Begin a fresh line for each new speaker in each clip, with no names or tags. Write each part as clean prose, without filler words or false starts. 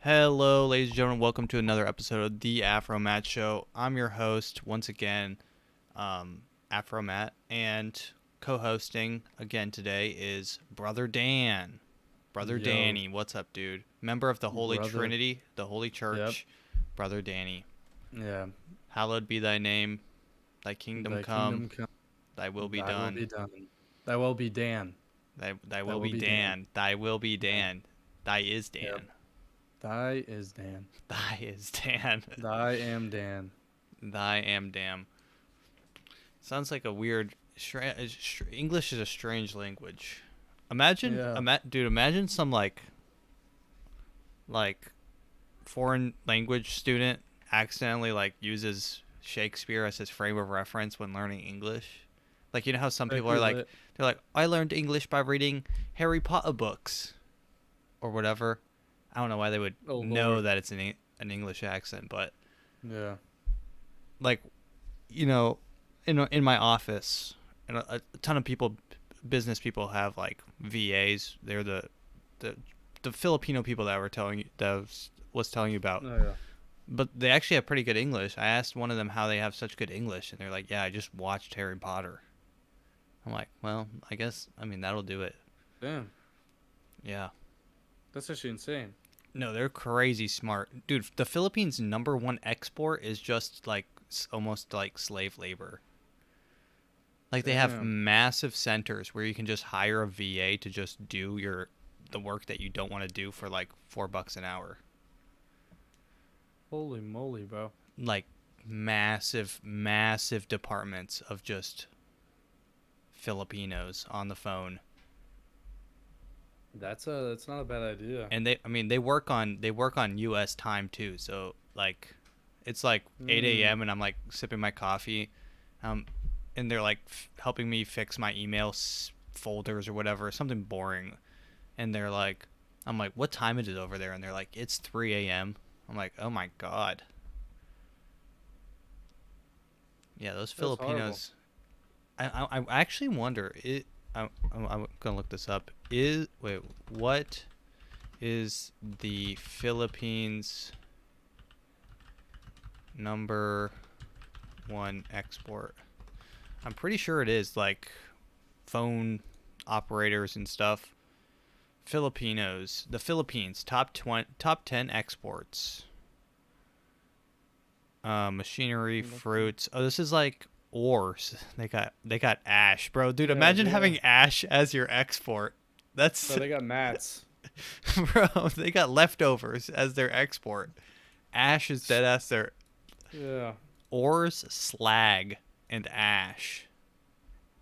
Hello, ladies and gentlemen. Welcome to another episode of the AfroMattt Show. I'm your host once again, AfroMattt, and co-hosting again today is Brother Dan. Brother
Yo,
Danny, what's up, dude? Member of the Holy
brother.
Trinity, the Holy
Yep.
Church, Brother Danny.
Yeah.
Hallowed be thy name, thy kingdom
Thy
come,
kingdom come,
thy will be
thy will
done.
be done. Thy will be Dan.
Thy
Thy
will
will
be
be Dan.
Dan. Thy will be
Yeah.
Dan. Thy is
Yep.
Dan.
Thy is Dan.
Thy is Dan.
Thy am Dan.
Thy am damn. Sounds like a weird. English is a strange language.
Yeah.
Dude. Imagine some like foreign language student accidentally like uses Shakespeare as his frame of reference when learning English. Like you know how some
That'd
people
be
are like
lit.
they're like I learned English by reading Harry Potter books or whatever. I don't know why they would
Oh
know
Lord.
that it's an English accent, but
Yeah.
like you know, in my office, and a ton of people, business people have like VAs. They're the the Filipino people that were telling you that was telling you about.
Oh yeah.
But they actually have pretty good English. I asked one of them how they have such good English, and they're like, "Yeah, I just watched Harry Potter." I'm like, "Well, I guess that'll do it."
Damn.
Yeah.
That's actually insane.
No, they're crazy smart, dude. The Philippines' number one export is just like almost like slave labor. Like they have
Damn.
massive centers where you can just hire a VA to just do the work that you don't want to do for like $4 an hour.
Holy moly, bro.
Like massive departments of just Filipinos on the phone.
That's not a bad idea.
And they work on US time too. So like it's like 8
Hmm.
a.m. and I'm like sipping my coffee. Um and they're like helping me fix my email folders or whatever, something boring. And they're like, I'm like, what time is it over there? And they're like, it's 3 a.m. I'm like, oh my god. Yeah, those
That's horrible.
Filipinos. I actually wonder. I'm gonna look this up. What is the Philippines' number one export? I'm pretty sure it is like phone operators and stuff. The Philippines top 10 exports. Machinery,
Looking.
fruits. Oh, this is like ores. They got ash, bro. Dude,
Yeah,
imagine
yeah.
having ash as your export.
Bro,
That's
they got mats.
bro. They got leftovers as their export. Ash is dead ass their
Yeah.
ores, slag, and ash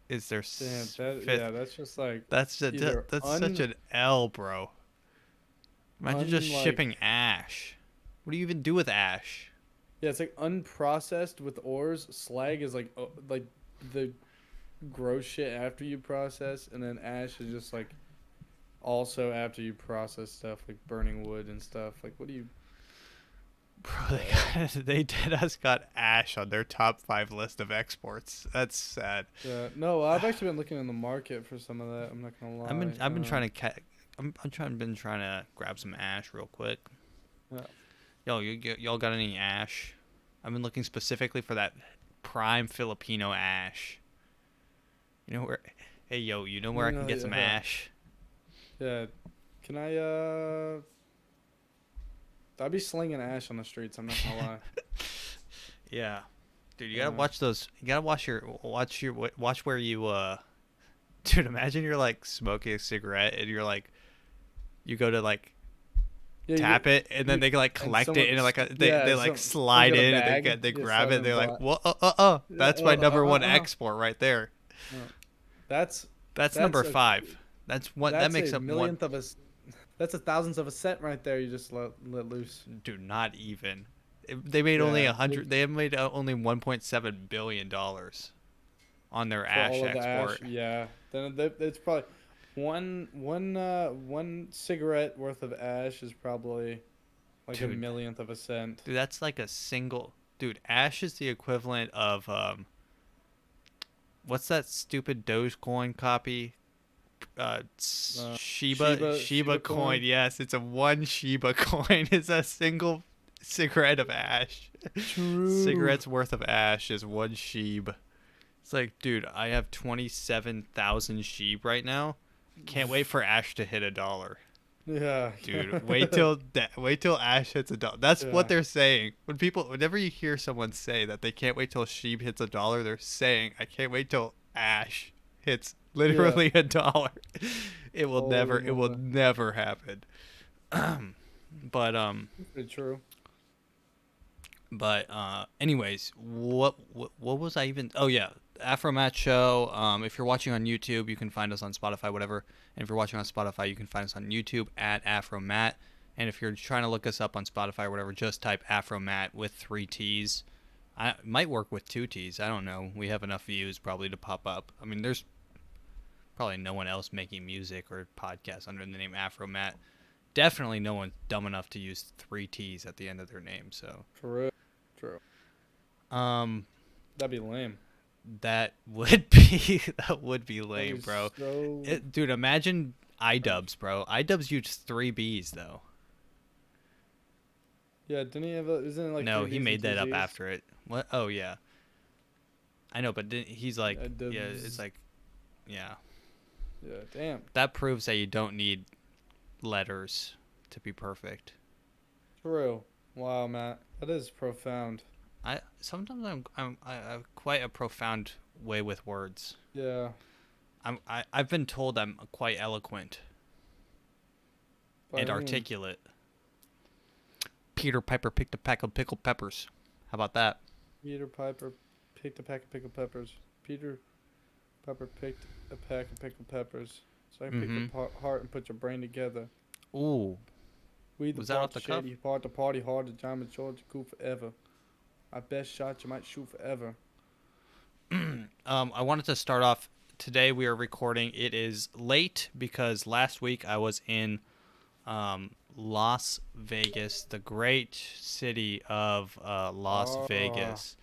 is their
Damn, that
fifth.
yeah, that's just like
That's
either
that's such an L, bro. Imagine just
unlike
shipping ash. What do you even do with ash?
yeah, it's like unprocessed with ores. Slag is like the gross shit after you process, and then ash is just like also after you process stuff like burning wood and stuff. Like what do you
Bro,
the hell?
they dead us got ash on their top five list of exports. That's sad.
Yeah, no, I've actually been looking in the market for some of that. I'm not gonna lie.
I've been trying to been trying to grab some ash real quick.
Yeah.
Y'all got any ash? I've been looking specifically for that prime Filipino ash. You know where? Hey yo, you know where I can get some
Yeah,
ash?
yeah. Can I I'd be slinging ash on the streets. I'm not gonna lie.
Yeah, dude, you gotta
Yeah.
watch those. You gotta watch where you Dude, imagine you're like smoking a cigarette and you're like you go to like
Yeah,
tap it and then
you
they like
and
collect it and like they
yeah,
like
someone's
slide
got a
in and
bag.
they
Yeah,
grab it
slide
and
in
they're like
black.
whoa
Yeah,
that's my number one
uh.
export right there.
No. That's
That's
that's
number
a
5. That
that's a
makes up one.
millionth of that's a thousandth of a cent right there. You just let loose.
Dude, not even. They made only
Yeah,
a hundred. They have made only $1.7 billion on their
for
ash
all of the ash.
export.
Yeah, then it's probably one cigarette worth of ash is probably like a
Dude,
millionth of a cent.
that's like a single. Dude, ash is the equivalent of what's that stupid Dogecoin copy? Shiba
Shiba
coin.
coin.
Yes, it's a one Shiba coin. It's a single cigarette of ash.
True.
Cigarettes worth of ash is one sheeb. It's like, dude, I have 27,000 sheep right now. Can't wait for Ash to hit $1.
Yeah.
Dude, wait till Ash hits $1. That's what
Yeah.
they're saying. Whenever you hear someone say that they can't wait till sheep hits $1, they're saying, I can't wait till Ash hits
Yeah.
literally $1.
Holy
It will
moly.
never happen. But
Pretty true.
anyways, what was I even? Oh yeah, AfroMattt show. If you're watching on YouTube, you can find us on Spotify, whatever. And if you're watching on Spotify, you can find us on YouTube at AfroMattt. And if you're trying to look us up on Spotify or whatever, just type AfroMattt with 3 T's. I might work with 2 T's. I don't know. We have enough views probably to pop up. I mean, there's probably no one else making music or podcasts under the name AfroMattt. Definitely no one dumb enough to use 3 T's at the end of their name. So,
True. True.
um,
That'd be lame.
that would be that would be
That'd
lame,
be
bro.
so.
Dude, imagine iDubbbz, bro. iDubbbz used 3 B's though.
Yeah, didn't he have a? Isn't it like
No,
three
he
B's and
made
two
that up
Z's?
after it. What? Oh yeah, I know, but he's like, yeah, it's
Dubs.
like, yeah.
Yeah. Damn.
That proves that you don't need letters to be perfect.
True. Wow, Matt. That is profound.
I sometimes I have quite a profound way with words.
Yeah.
I've been told I'm quite eloquent
By
and
whom?
articulate. Peter Piper picked a pack of pickled peppers. How about that?
Peter Piper picked a pack of pickled peppers. Peter Piper picked a pack of pickled peppers. So I picked the heart and put your brain together.
Ooh,
We the
was that
part
off the
the
cuff?
shady part, the party hard, the time and short, the cool forever. My best shot, you might shoot forever.
I wanted to start off today. We are recording. It is late because last week I was in Las Vegas, the great city of Las
Oh,
Vegas.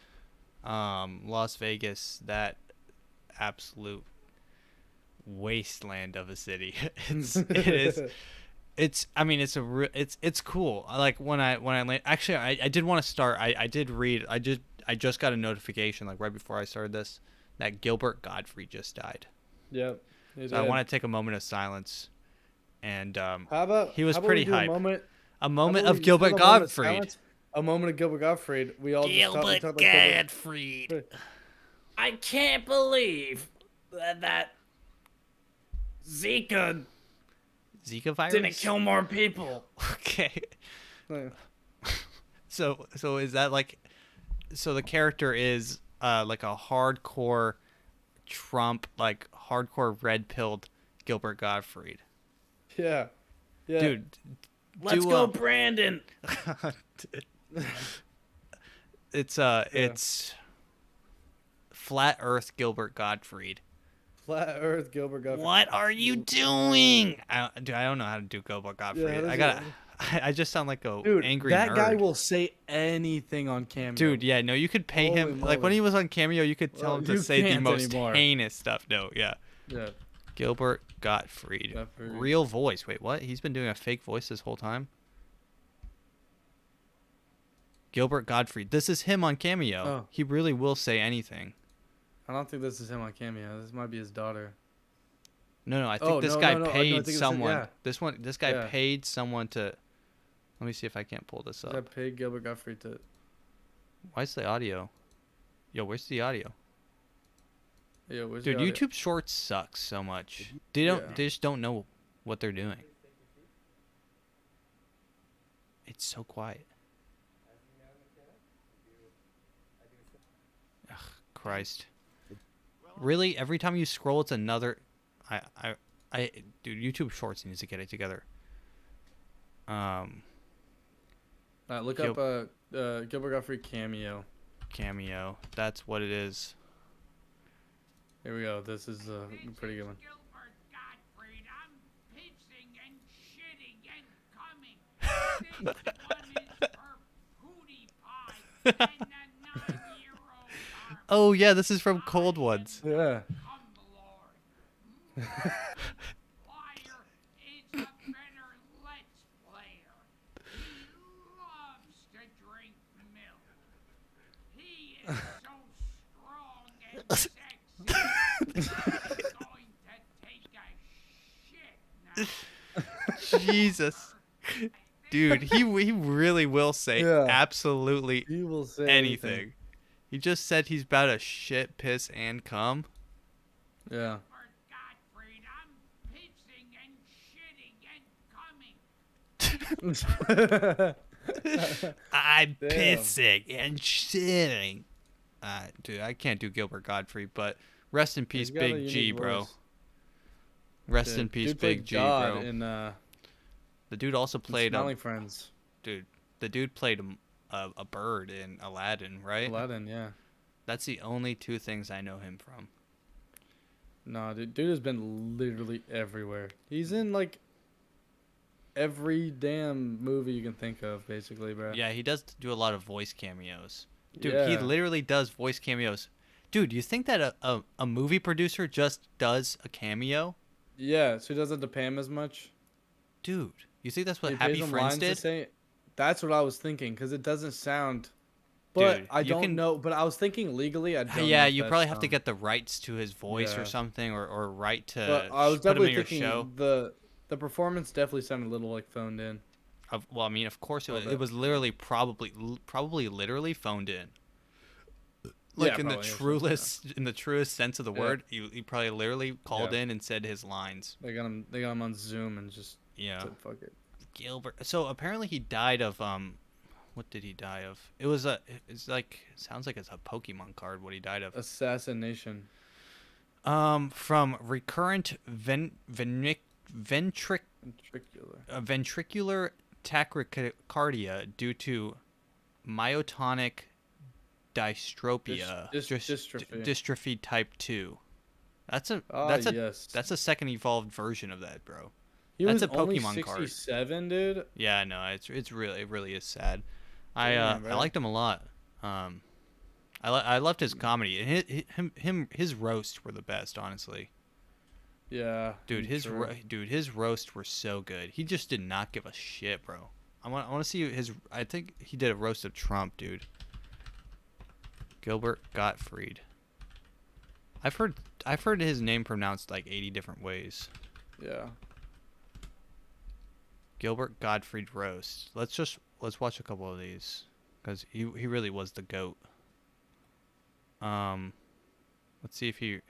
Las Vegas, that absolute wasteland of a city. It is. It's. I mean, it's cool. Like when I land. Actually, I did want to start. I did read. I just got a notification like right before I started this that Gilbert Gottfried just died.
yep.
So I want to take a moment of silence, and he was
how about we
pretty
do a
hype.
moment?
A
How
moment
about
of
we just
Gilbert
have a moment of
Gottfried.
silence? A moment of Gilbert Gottfried. We all just talk like Gilbert.
Gottfried.
I can't believe that Zika
Zika virus.
didn't kill more people.
Okay.
Yeah.
So is that like? So the character is like a hardcore Trump, like hardcore red pilled Gilbert Gottfried.
Yeah. Yeah.
Dude,
Let's
do,
go, Brandon.
it's Flat Earth Gilbert Gottfried.
Flat Earth Gilbert Gottfried.
What are you doing? I don't know how to do Gilbert Gottfried.
how does
I gotta. I just sound like a
Dude,
angry
that
nerd.
guy will say anything on Cameo.
Dude, yeah, no, you could pay
Holy
him. Like when
moly.
he was on Cameo, you could tell
Well,
him to
you
say the
can't
most
anymore.
heinous stuff. No, yeah.
Yeah.
Gilbert Gottfried.
Gottfried.
Real voice. Wait, what? He's been doing a fake voice this whole time? Gilbert Gottfried. This is him on Cameo.
Oh.
He really will say anything.
I don't think this is him on Cameo. This might be his daughter.
No, I think
Oh,
this
no,
guy
no, no. I
paid
think it's-
someone.
yeah.
This guy
Yeah.
paid someone to. Let me see if I can't pull this
I
up.
paid Gilbert Gottfried to.
Why's the audio? Yo, where's the audio?
Yeah, where's
Dude,
the audio?
YouTube Shorts sucks so much.
Yeah.
They just don't know what they're doing. It's so quiet. Ugh, Christ. Really? Every time you scroll, it's another. Dude, YouTube Shorts needs to get it together.
Look
Gil-
up Gilbert Gottfried Cameo.
Cameo. That's what it is.
Here we go. This is a pretty good one.
Gilbert Gottfried, I'm pissing and shitting and coming. This one is for Hootie Pie and the 9-year-old
Oh yeah, this is from Cold Ones.
Yeah.
Come, Lord.
Jesus. Dude, he really will say
Yeah.
absolutely
He will say
anything. He just said he's about to shit, piss, and cum.
Yeah.
For Gottfried, I'm pissing and shitting and coming.
I'm
Damn.
pissing and shitting. Dude, I can't do Gilbert Gottfried, but rest in peace,
He's got a
Big G,
unique
bro.
voice.
Rest
Dude,
in peace,
dude played
Big G,
God
bro.
in
The dude also played
Smelling Friends.
dude. The dude played a bird in Aladdin, right?
Aladdin, yeah.
That's the only two things I know him from.
No, dude has been literally everywhere. He's in like every damn movie you can think of, basically, bro.
Yeah, he does do a lot of voice cameos. Dude,
Yeah.
he literally does voice cameos. Dude, you think that a movie producer just does a cameo?
Yeah, so he doesn't have to pay him as much.
Dude, you think that's what
He
Happy
pays him
Friends
lines to
did?
say. That's what I was thinking, because it doesn't sound. But
Dude,
I
you
don't
can-
know. But I was thinking legally, I don't know
Yeah,
if
you
that's,
probably have to get the rights to his voice or
yeah.
something, or right to
But I was
put him in
definitely
your
thinking
show.
the performance definitely sounded a little like phoned in.
Well, I mean, of course,
Well,
it was literally probably literally phoned in.
Yeah,
Like in the
probably, yeah,
truest sense of the
Yeah.
word, he probably literally called
Yeah.
in and said his lines.
They got him on Zoom and just
Yeah.
said fuck it.
Gilbert. So apparently he died of what did he die of? It's like sounds like it's a Pokemon card what he died of.
Assassination.
From recurrent ventricular
Ventricular.
tachycardia due to myotonic dystropia,
Dystrophy.
dystrophy type 2. That's a
Yes.
that's a second evolved version of that, bro.
He
that's
was
a
only
Pokemon card.
67, dude.
Yeah, no, it really is sad.
Damn,
I
bro.
liked him a lot. I loved his comedy. And his roasts were the best, honestly.
Yeah.
Dude,
true.
his roasts were so good. He just did not give a shit, bro. I want to see his. I think he did a roast of Trump, dude. Gilbert Gottfried. I've heard his name pronounced like 80 different ways.
Yeah.
Gilbert Gottfried roast. Let's watch a couple of these, because he really was the goat. Let's see if he.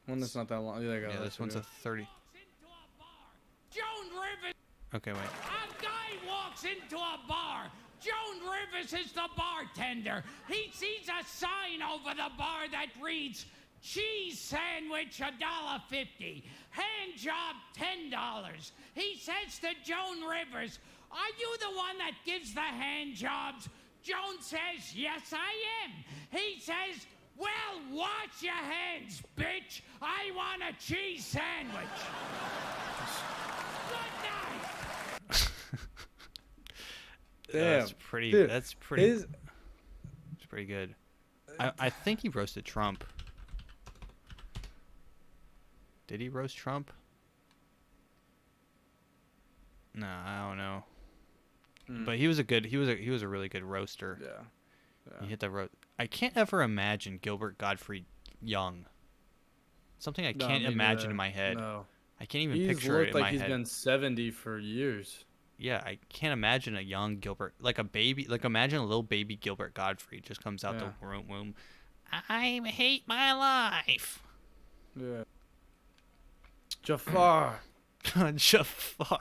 One that's not that long. Yeah,
Yeah, this one's a 30.
Walks into a bar. Joan Rivers.
Okay, wait.
A guy walks into a bar. Joan Rivers is the bartender. He sees a sign over the bar that reads, cheese sandwich $1.50. Hand job $10. He says to Joan Rivers, are you the one that gives the hand jobs? Joan says, yes, I am. He says, well, wash your hands, bitch. I want a cheese sandwich. Good night.
Damn.
That's pretty.
Dude,
That's pretty.
His
It's pretty good. I think he roasted Trump. Did he roast Trump? No, I don't know. But he was a really good roaster.
yeah.
He hit the roast. I can't ever imagine Gilbert Gottfried young. Something I
No,
can't
me
imagine
neither.
in my head.
No.
I can't even
He's
picture it
looked
in
like
my
he's
head.
been 70 for years.
Yeah, I can't imagine a young Gilbert, like a baby, like imagine a little baby Gilbert Gottfried just comes out the womb. I hate my life.
Yeah. Jafar.
Jafar.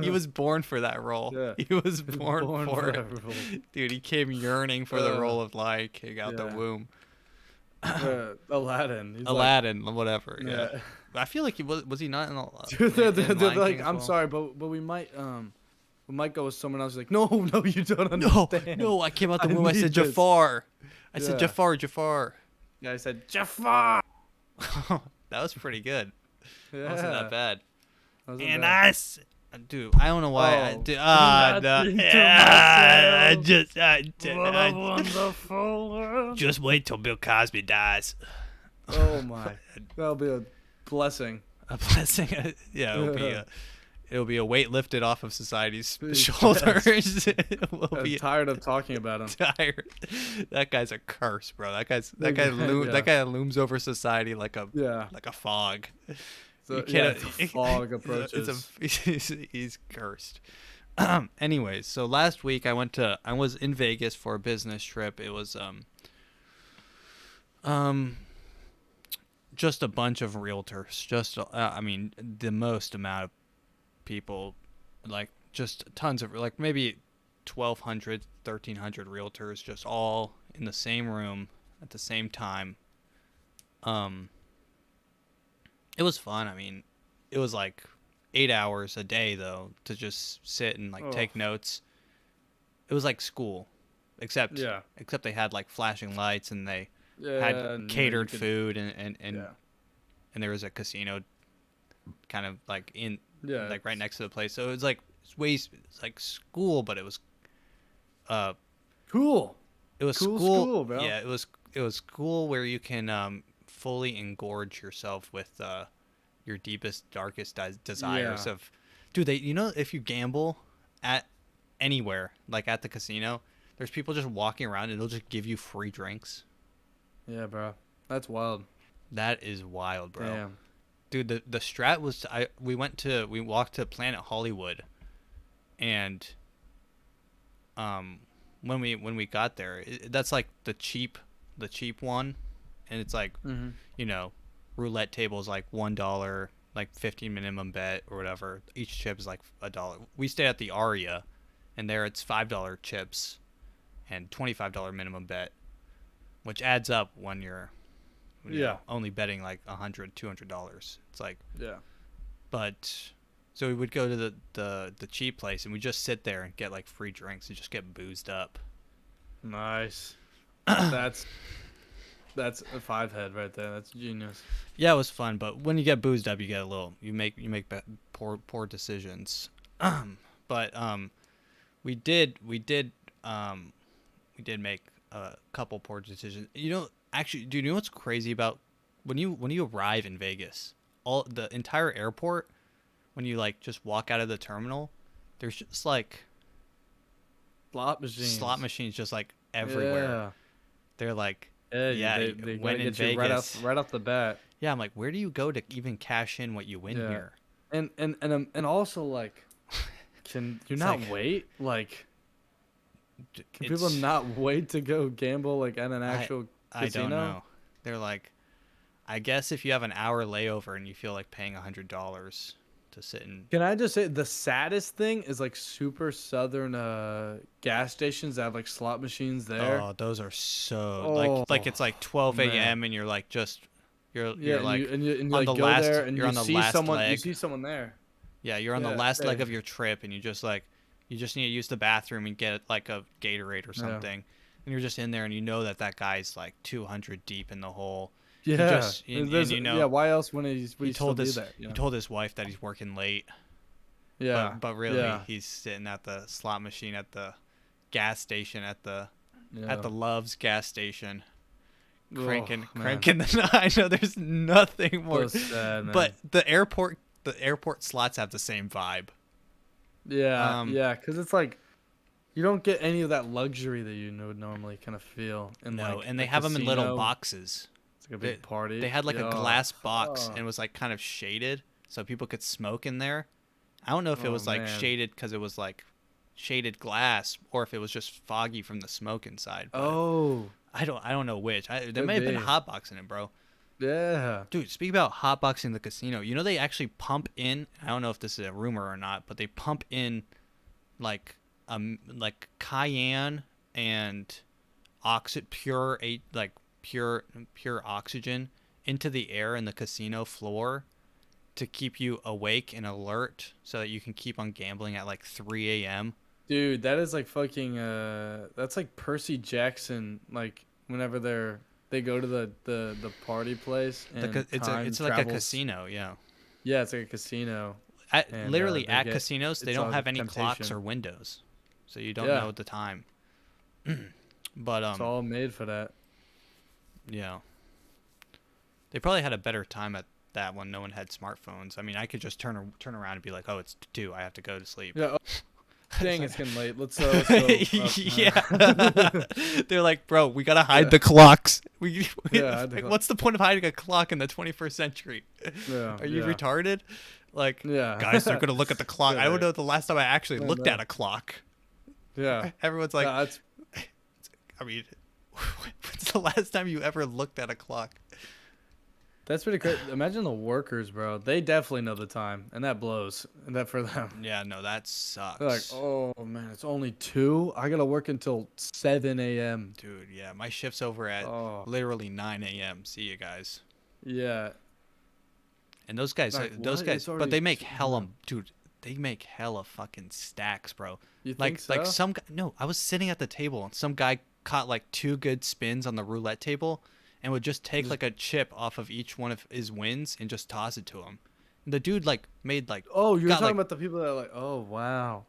He was born for that role.
Yeah.
He was born, for it.
that role.
Dude, he came yearning for the role of Lion King out the
yeah.
womb.
Aladdin. He's
Aladdin, whatever.
Like,
Yeah. Was he not in
Dude,
in
they're
Lion
like,
King as
I'm
well?
sorry, but we might go with someone else. Like, no, you don't
No,
understand.
no, I came out the
I
womb. I said
need this.
Jafar. I said
Yeah.
Jafar.
Yeah, I said Jafar.
That was pretty good.
Yeah.
That wasn't that bad.
Wasn't
And
bad.
dude, I don't know why.
Nothing to
Just just wait till Bill Cosby dies.
Oh my, that'll be a blessing.
A blessing. Yeah,
Yeah.
it'll be a weight lifted off of society's
Yes.
shoulders. We'll
I'm
be
tired of talking about him.
tired. That guy's a curse, bro. That
Yeah.
guy looms over society like a
Yeah.
like a fog.
So,
You
yeah,
can't.
the fog approaches.
He's cursed. Anyways, so last week I was in Vegas for a business trip. It was um just a bunch of realtors. Just I mean the most amount of people, like just tons of, like maybe 1,200, 1,300 realtors, just all in the same room at the same time. It was fun. I mean, it was like 8 hours a day though to just sit and like take notes. It was like school, except
Yeah.
except they had like flashing lights and they
Yeah,
had
and,
catered
you could-
food and
Yeah.
and there was a casino kind of like in
Yeah,
like right
it's-
next to the place. So it was like it's like school, but it was
Cool.
it was
Cool
school.
school, bro.
Yeah, it was school where you can fully engorge yourself with your deepest, darkest desires
Yeah.
of, dude. If you gamble at anywhere, like at the casino, there's people just walking around and they'll just give you free drinks.
Yeah, bro. That's wild.
That is wild, bro.
Damn.
Dude, the strat was we walked to Planet Hollywood, and when we got there, that's like the cheap one, and it's like roulette table is like $1, like 15 minimum bet or whatever. Each chip is like $1. We stayed at the Aria, and there it's $5 chips and $25 minimum bet, which adds up when you're only betting like $100, $200. It's like,
Yeah.
but so we would go to the cheap place and we just sit there and get like free drinks and just get boozed up.
Nice. That's a 5-head right there. That's genius.
Yeah, it was fun, but when you get boozed up, you make poor decisions. But we did make a couple poor decisions. Actually, do you know what's crazy about when you arrive in Vegas? All the entire airport, when you like just walk out of the terminal, there's just like slot machines just like everywhere.
Yeah.
They're like,
Yeah,
yeah,
they
when
gotta
in
get you
Vegas,
right off the bat.
yeah, I'm like, where do you go to even cash in what you win
Yeah.
here?
And also like, can you
It's
not
like-
wait? Like, can
It's-
people not wait to go gamble like at an actual
I
casino?
don't know. They're like, I guess if you have an hour layover and you feel like paying $100 to sit in.
Can I just say the saddest thing is like super southern gas stations that have like slot machines there.
Oh, those are so
Oh,
like it's like 12
man.
a.m. and you're like
Yeah,
you're like
you
on
like
the
go
last
there and
you're
you
on the
see
last
someone you
leg.
see someone there.
Yeah, you're on the
Yeah,
last leg
same.
of your trip and you just need to use the bathroom and get like a Gatorade or
Yeah.
something. And you're just in there and you know that guy's like 200 deep in the hole.
Yeah,
just- and
yeah. Why else would he
He told
still
his
do that? You
he
know?
told his wife that he's working late.
Yeah,
But really,
yeah,
he's sitting at the slot machine at the gas station at the
yeah.
Love's gas station,
Oh,
cranking
man.
the. I know there's nothing more,
So sad, man.
but the airport slots have the same vibe.
Yeah,
Um,
yeah, because it's like you don't get any of that luxury that you would normally kind of feel. In
No,
like
and they
a
have them in little
casino.
boxes.
It's like a big party.
They had like
Yeah.
a glass box
Oh.
and it was like kind of shaded so people could smoke in there. I don't know if it was like
man.
shaded because it was like shaded glass or if it was just foggy from the smoke inside. But
Oh,
I don't know which. There
Could
may have been
be.
hotboxing it, bro.
yeah.
Dude, speak about hotboxing the casino. You know they actually pump in. I don't know if this is a rumor or not, but they pump in like cayenne and pure oxygen into the air in the casino floor to keep you awake and alert so that you can keep on gambling at like 3 a.m.
Dude, that is like fucking. That's like Percy Jackson. Like whenever they go to the party place and
It's like a
travels.
casino, yeah.
Yeah, it's like a casino. And,
Literally
they
at
get-
casinos, they
it's
don't
all
have any clocks
temptation.
or windows, so you don't
Yeah.
know the time. But
It's all made for that.
yeah, they probably had a better time at that when no one had smartphones. I mean, I could just turn around and be like, "Oh, it's 2. I have to go to sleep."
Yeah. Dang, it's getting late. Let's go.
Yeah, they're like, "Bro, we gotta hide the clocks.
Yeah, I had to clock.
What's the point of hiding a clock in the 21st century?
Yeah,
Are you
yeah.
retarded? Like,
Yeah.
guys, they're gonna look at the clock.
Yeah,
I don't
they-
know the last time I actually
I
looked
know.
at a clock.
Yeah.
Everyone's like,
Yeah, that's
I mean, when's the last time you ever looked at a clock?
That's pretty crazy. Imagine the workers, bro. They definitely know the time, and that blows. And that for them.
Yeah, no, that sucks.
They're like, oh man, it's only 2. I gotta work until 7 a.m.
Dude, yeah, my shift's over at
Oh,
literally 9 a.m. See you guys.
yeah.
And those guys,
Like,
those
what?
guys,
It's
but
already
they make
two-
hella, dude. They make hella fucking stacks, bro.
You
Like,
think so?
like some guy, no, I was sitting at the table and some guy caught like 2 good spins on the roulette table, and would just take like a chip off of each one of his wins and just toss it to him. And the dude like made like,
Oh, you're
got,
talking
like-
about the people that are like, oh wow,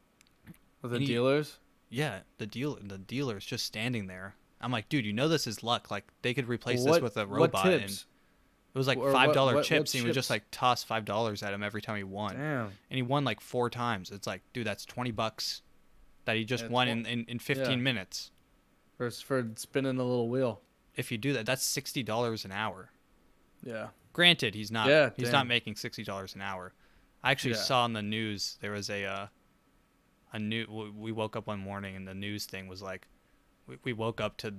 the
And he-
dealers.
yeah, the dealer's just standing there. I'm like, dude, you know this is luck. Like they could replace this
What-
with a
what
robot, and
tips?
it was like
Or
$5
what
chips. And he would just
chips?
like toss $5 at him every time he won.
Damn.
And he won like 4 times. It's like, dude, that's $20 that he just
Yeah,
won in 15
yeah.
minutes.
For spinning the little wheel.
If you do that, that's $60 an hour.
Yeah.
Granted, he's not
Yeah,
he's
damn.
not making $60 an hour. I actually
Yeah.
saw on the news there was a new. We woke up one morning and the news thing was like, we woke up to,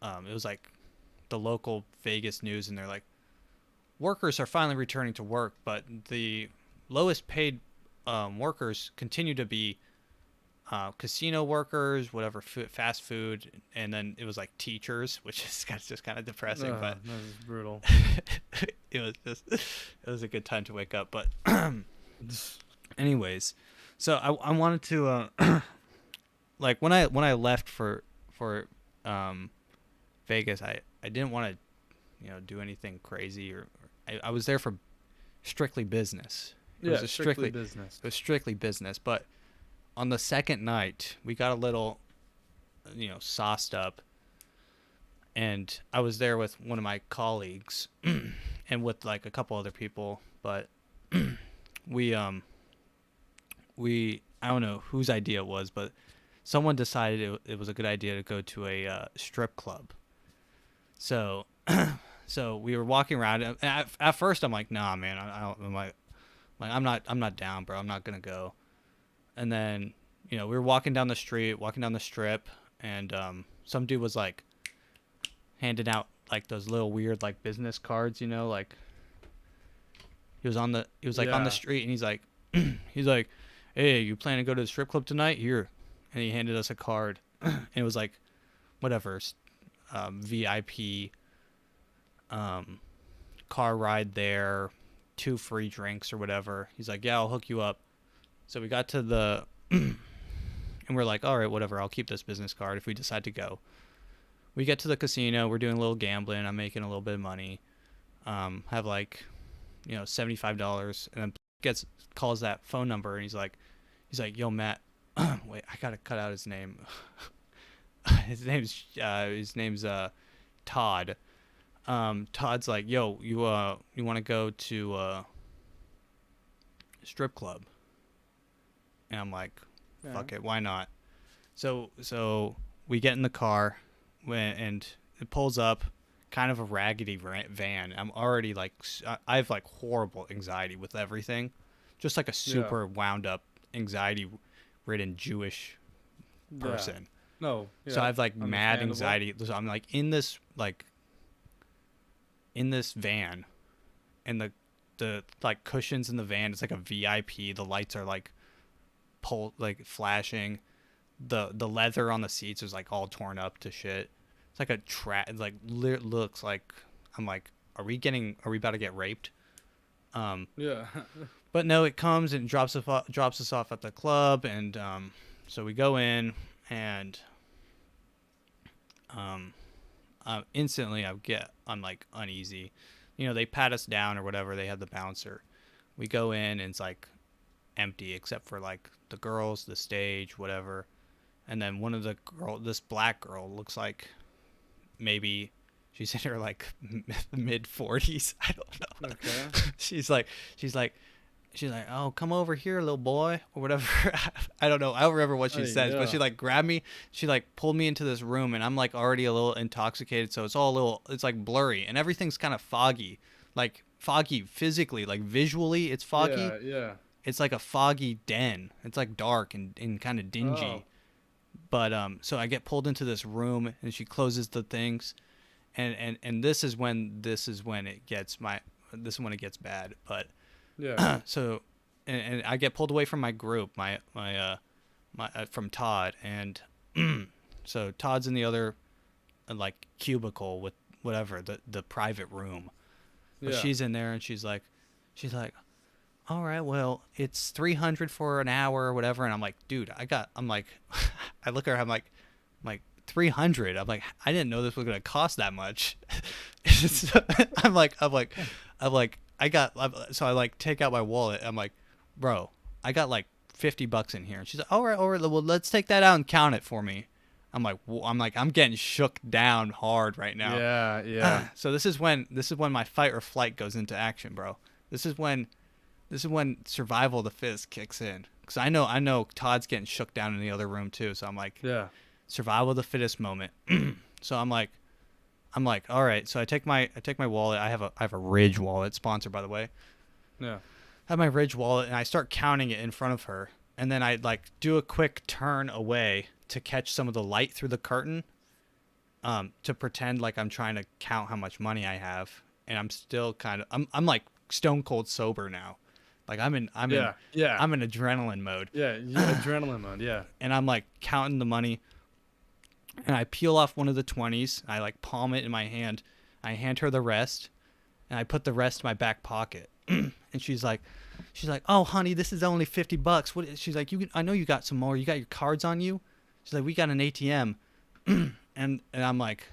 it was like, the local Vegas news, and they're like, workers are finally returning to work, but the lowest paid workers continue to be casino workers, whatever, fast food, and then it was like teachers, which is just kind of depressing, but
That is brutal.
it was a good time to wake up. But anyways, so I wanted to like when I left for Vegas, I didn't want to do anything crazy, or I was there for strictly business. It
Yeah,
was
strictly business.
It was strictly business. But on the second night, we got a little sauced up, and I was there with one of my colleagues and with like a couple other people, but we I don't know whose idea it was, but someone decided it was a good idea to go to a strip club. So so we were walking around, and at first I'm like, nah, man, I don't, I'm not down, bro. I'm not gonna go. And then we were walking down the strip, and some dude was like handing out like those little weird like business cards, like he was on the
Yeah.
street, and he's like, hey, you plan to go to the strip club tonight? Here. And he handed us a card, and it was like whatever, VIP car ride there, 2 free drinks or whatever. He's like, yeah, I'll hook you up. So we got to the and we're like, all right, whatever, I'll keep this business card if we decide to go. We get to the casino, we're doing a little gambling, I'm making a little bit of money. Have like $75, and then calls that phone number, and he's like, yo, Matt, wait, I gotta cut out his name. his name's Todd. Todd's like, yo, you want to go to a strip club? And I'm like, fuck it, why not? So we get in the car, and it pulls up, kind of a raggedy van. I'm already like, I have like horrible anxiety with everything, just like a super wound up, anxiety-ridden Jewish person.
No.
So I have like mad
understandable.
anxiety. So I'm like in this van, and the like cushions in the van, it's like a VIP. The lights are like flashing. The leather on the seats is like all torn up to shit. It's like looks like, I'm like, are we about to get raped?
Yeah.
But no, it comes and drops us off at the club, and so we go in, and instantly I'm like uneasy. They pat us down or whatever. They had the bouncer. We go in, and it's like empty except for like the girls, the stage, whatever. And then one of this black girl, looks like maybe she's in her like mid 40s. I don't know.
Okay.
she's like she's like, "Oh, come over here, little boy," or whatever. I don't know. I don't remember what she
Hey,
says, but she
yeah.
like grabbed me. She like pulled me into this room, and I'm like already a little intoxicated, so it's all a little. It's like blurry, and everything's kind of foggy, like foggy physically, like visually, it's foggy.
Yeah, yeah.
It's like a foggy den. It's like dark and kind of
Oh,
dingy. But so I get pulled into this room, and she closes the things, and this is when it gets bad. But
yeah.
so and I get pulled away from my group, my from Todd, and so Todd's in the other like cubicle with whatever the private room, but
Yeah.
she's in there and she's like, all right, well, it's 300 for an hour or whatever, and I'm like, dude, I'm like, I look at her, I'm like 300. I'm like, I didn't know this was gonna cost that much. So, I'm like, so I like take out my wallet. I'm like, bro, I got like $50 in here. And she's like, all right, well, let's take that out and count it for me. I'm getting shook down hard right now.
Yeah, yeah.
So this is when my fight or flight goes into action, bro. This is when survival of the fittest kicks in. Cause I know Todd's getting shook down in the other room too. So I'm like,
Yeah.
survival of the fittest moment. So I'm like, all right. So I take my wallet. I have a Ridge wallet, sponsor by the way.
Yeah.
I have my Ridge wallet, and I start counting it in front of her, and then I like do a quick turn away to catch some of the light through the curtain, to pretend like I'm trying to count how much money I have, and I'm still kind of I'm like stone cold sober now, like I'm in
Yeah.
adrenaline mode,
Yeah, adrenaline mode, yeah.
and I'm like counting the money, and I peel off one of the 20s. I like palm it in my hand. I hand her the rest, and I put the rest in my back pocket. And she's like, "Oh, honey, this is only $50. What?" She's like, I know you got some more. You got your cards on you?" She's like, "We got an ATM." and I'm like,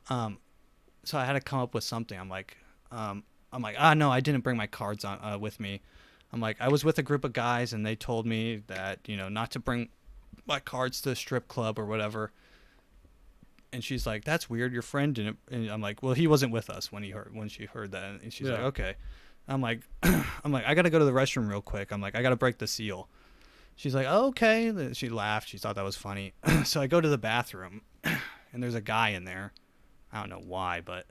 so I had to come up with something. I'm like, no, I didn't bring my cards on with me. I'm like, I was with a group of guys, and they told me that, not to bring my cards to the strip club or whatever. And she's like, "That's weird. Your friend didn't." And I'm like, "Well, he wasn't with us when she heard that." And she's like, "Okay." I'm like, "I gotta go to the restroom real quick." I'm like, "I gotta break the seal." She's like, "Oh, okay." She laughed. She thought that was funny. So I go to the bathroom, and there's a guy in there. I don't know why, but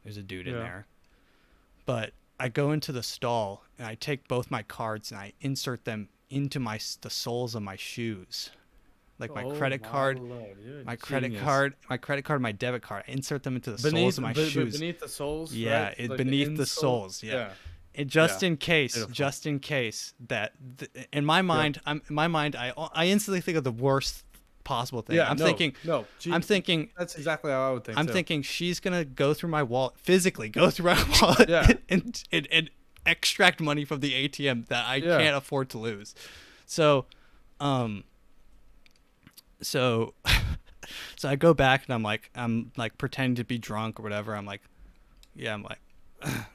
there's a dude in there. But I go into the stall, and I take both my cards, and I insert them into the soles of my shoes. Like my credit card, my credit card, my debit card. I insert them into the soles of my shoes.
Beneath the soles?
Yeah,
right? Like
beneath the soles. Yeah. And just in case that in my mind, I instantly think of the worst possible thing.
Yeah,
I'm thinking
that's exactly how I would think.
I'm thinking she's gonna go through my wallet, physically go through my wallet, and extract money from the ATM that I can't afford to lose. So, so I go back, and I'm like pretending to be drunk or whatever. I'm like,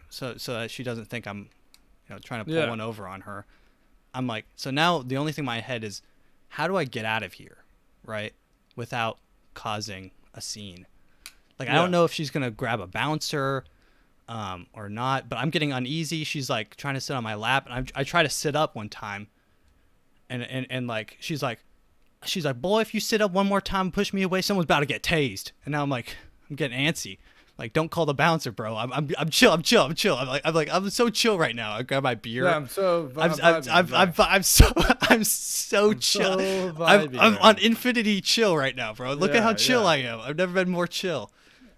so that she doesn't think I'm, trying to pull one over on her. I'm like, so now the only thing in my head is, how do I get out of here, right, without causing a scene? Like, I don't know if she's gonna grab a bouncer, or not. But I'm getting uneasy. She's like trying to sit on my lap, and I try to sit up one time, and like she's like, "Boy, if you sit up one more time and push me away, someone's about to get tased." And now I'm getting antsy. Like, don't call the bouncer, bro. I'm chill. I'm so chill right now. I grab my beer.
Yeah, I'm so
I'm so chill. I'm on infinity chill right now, bro. Look at how chill I am. I've never been more chill.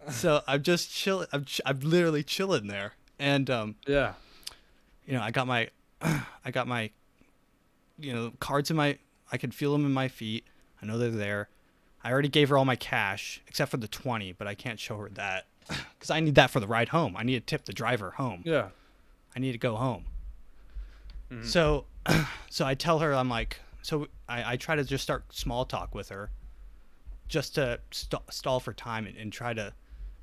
So I'm just chill. I'm literally chilling there. And I got my cards in my. I can feel them in my feet. I know they're there. I already gave her all my cash except for the 20, but I can't show her that because I need that for the ride home. I need to tip the driver home.
Yeah.
I need to go home. Mm-hmm. So I tell her, I'm like, I try to just start small talk with her just to stall for time and try to